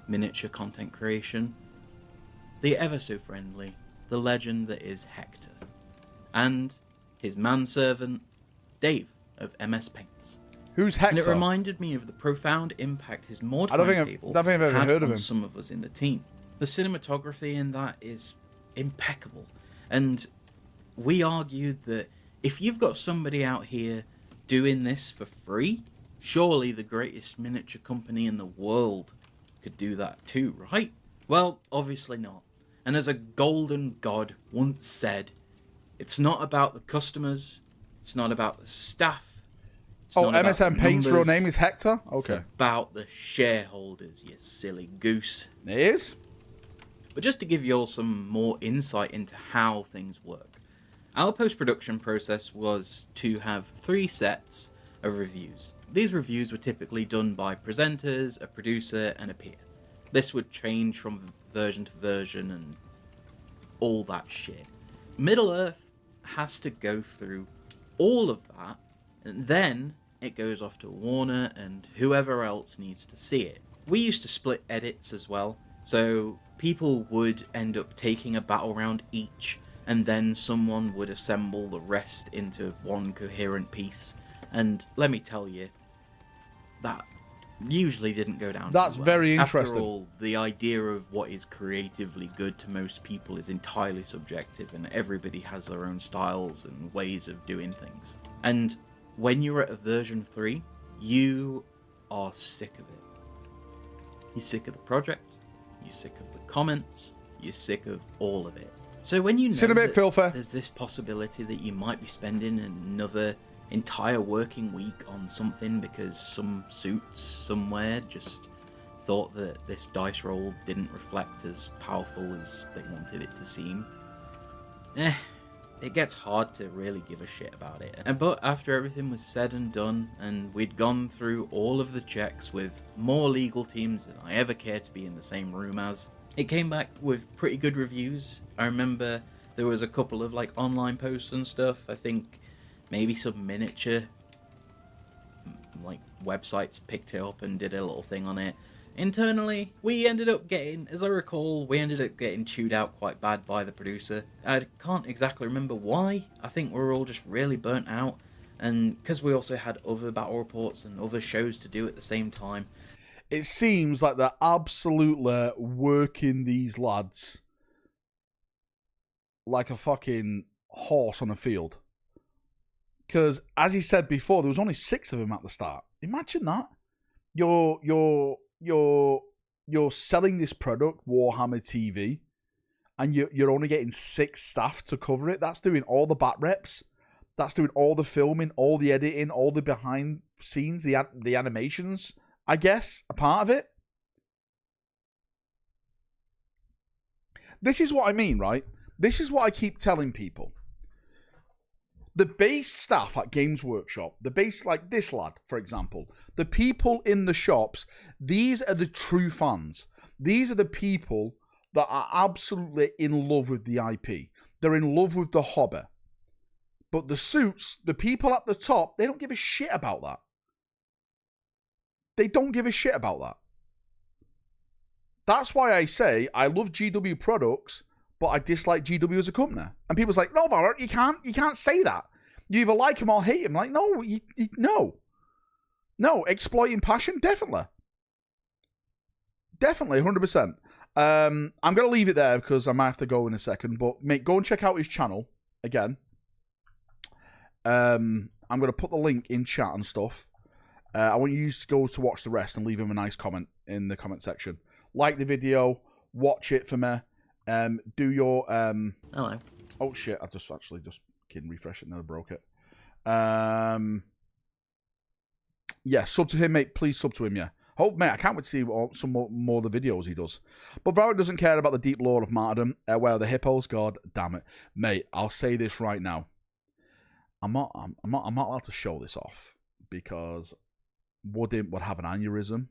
miniature content creation. The ever so friendly, the legend that is Hector. And his manservant, Dave of MS Paints. Who's Hector? And it reminded me of the profound impact his Mordheim table I've ever had heard of on him. some of us in the team. The cinematography in that is impeccable. And we argued that if you've got somebody out here doing this for free, surely the greatest miniature company in the world could do that too, right? Well, obviously not. And as a golden god once said, it's not about the customers, it's not about the staff, it's not about MSM the Paint's real numbers, name is Hector? it's Okay. about the shareholders, you silly goose. It is? But just to give you all some more insight into how things work, our post-production process was to have 3 sets of reviews. These reviews were typically done by presenters, a producer, and a peer. This would change from version to version and all that shit. Middle-earth has to go through all of that, and then it goes off to Warner and whoever else needs to see it. We used to split edits as well, so people would end up taking a battle round each, and then someone would assemble the rest into one coherent piece. And let me tell you, that usually didn't go down That's too well. very interesting. After all, the idea of what is creatively good to most people is entirely subjective, and everybody has their own styles and ways of doing things. And when you're at a version 3, you are sick of it. You're sick of the project, you're sick of the comments, you're sick of all of it. So when you know that there's this possibility that you might be spending another entire working week on something because some suits somewhere just thought that this dice roll didn't reflect as powerful as they wanted it to seem, it gets hard to really give a shit about it. But after everything was said and done, and we'd gone through all of the checks with more legal teams than I ever care to be in the same room as, it came back with pretty good reviews. I remember there was a couple of like online posts and stuff. I think maybe some miniature like websites picked it up and did a little thing on it. Internally, we ended up getting, as I recall, chewed out quite bad by the producer. I can't exactly remember why. I think we were all just really burnt out, and because we also had other battle reports and other shows to do at the same time. It seems like they're absolutely working these lads like a fucking horse on a field. Because, as he said before, there was only 6 of them at the start. Imagine that. You're selling this product, Warhammer TV, and you're only getting 6 staff to cover it. That's doing all the bat reps. That's doing all the filming, all the editing, all the behind scenes, the animations, I guess, a part of it. This is what I mean, right? This is what I keep telling people. The base staff at Games Workshop, the base, like this lad, for example, the people in the shops, these are the true fans. These are the people that are absolutely in love with the IP. They're in love with the hobby. But the suits, the people at the top, they don't give a shit about that. They don't give a shit about that. That's why I say I love GW products, but I dislike GW as a company. And people's like, no, Valrak, you can't say that. You either like him or hate him. Like, no, no, exploiting passion, definitely, 100%. I'm gonna leave it there because I might have to go in a second. But mate, go and check out his channel again. I'm gonna put the link in chat and stuff. I want you to go to watch the rest and leave him a nice comment in the comment section. Like the video, watch it for me. Do your Hello. Oh shit! I've just kidding. Refresh it and I broke it. Yeah, sub to him, mate. Please sub to him. Yeah. Hope, mate. I can't wait to see some more of the videos he does. But Valrak doesn't care about the deep lore of martyrdom. Where are the hippos? God damn it, mate. I'll say this right now. I'm not allowed to show this off because would have an aneurysm.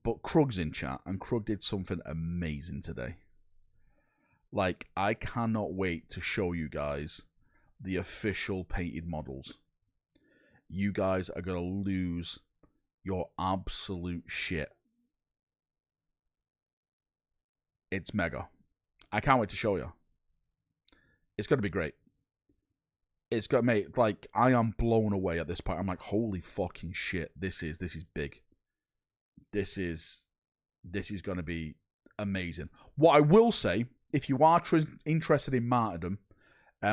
But Krug's in chat, and Krug did something amazing today. Like, I cannot wait to show you guys the official painted models. You guys are going to lose your absolute shit. It's mega. I can't wait to show you. It's going to be great. It's got, mate, like, I am blown away at this point. I'm like, holy fucking shit. This is big. This is going to be amazing. What I will say, if you are interested in martyrdom,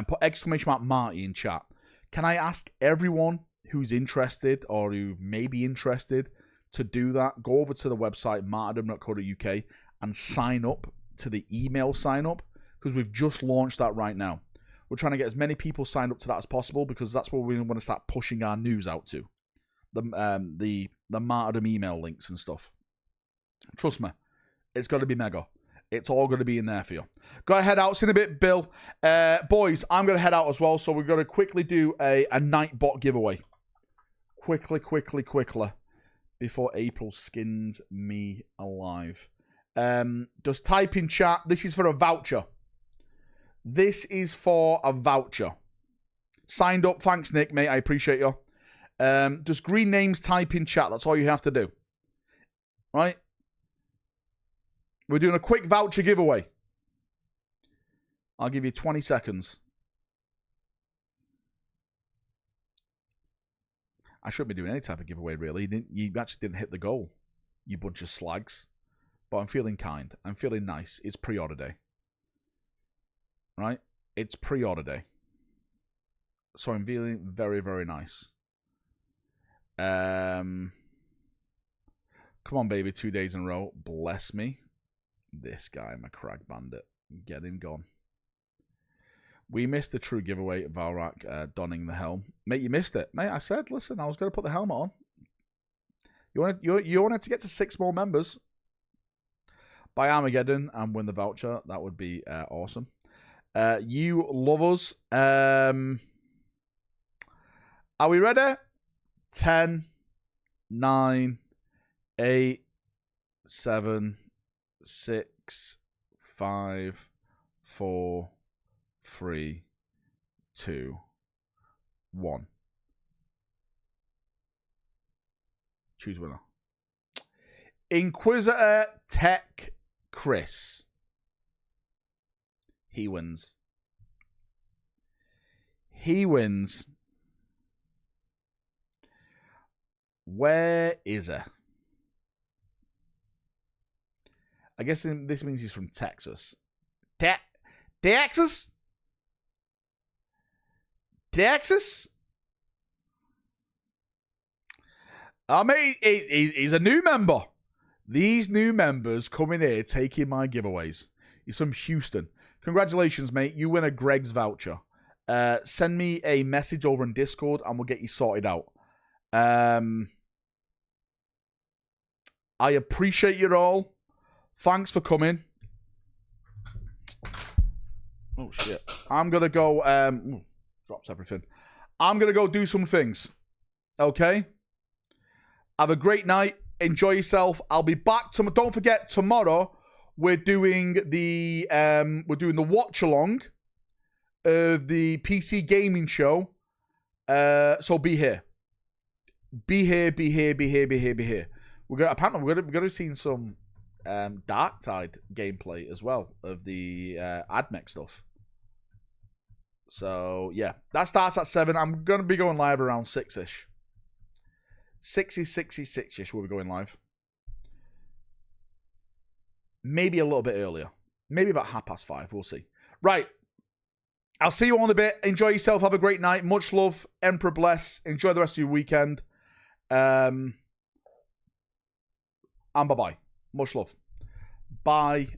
put exclamation mark Marty in chat. Can I ask everyone who's interested or who may be interested to do that? Go over to the website martyrdom.co.uk and sign up to the email sign up, because we've just launched that right now. We're trying to get as many people signed up to that as possible, because that's where we want to start pushing our news out to. The martyrdom email links and stuff. Trust me, it's got to be mega. It's all going to be in there for you. Got to head out. See in a bit, Bill. Boys, I'm going to head out as well, so we're going to quickly do a Nightbot giveaway. Quickly, before April skins me alive. Just type in chat. This is for a voucher. This is for a voucher. Signed up. Thanks, Nick, mate. I appreciate you. Just green names, type in chat. That's all you have to do. Right? We're doing a quick voucher giveaway. I'll give you 20 seconds. I shouldn't be doing any type of giveaway, really. You actually didn't hit the goal, you bunch of slags. But I'm feeling kind. I'm feeling nice. It's pre-order day. Right? It's pre-order day. So I'm feeling very, very nice. Come on, baby. 2 days in a row. Bless me. This guy, my crack bandit. Get him gone. We missed the true giveaway at Valrak donning the helm. Mate, you missed it. Mate, I said, listen, I was going to put the helmet on. You wanted to get to 6 more members. Buy Armageddon and win the voucher. That would be awesome. You love us. Are we ready? 10, 9, 8, 7, 6, 5, 4, 3, 2, 1. Choose winner. Inquisitor Tech Chris. He wins. He wins. Where is he? I guess this means he's from Texas. Texas? Texas? I mean, he's a new member. These new members coming here taking my giveaways. He's from Houston. Congratulations, mate. You win a Greg's voucher. Send me a message over in Discord and we'll get you sorted out. I appreciate you all. Thanks for coming. Oh, shit. I'm going to go... drops everything. I'm going to go do some things. Okay? Have a great night. Enjoy yourself. I'll be back tomorrow. Don't forget, tomorrow we're doing the watch along of the PC gaming show. So be here. Be here. Apparently we're gonna see some Dark Tide gameplay as well of the AdMech stuff. So yeah, that starts at 7. I'm gonna be going live around 6ish. 6ish we'll be going live. Maybe a little bit earlier. Maybe about 5:30. We'll see. Right. I'll see you all in a bit. Enjoy yourself. Have a great night. Much love. Emperor bless. Enjoy the rest of your weekend. And bye-bye. Much love. Bye.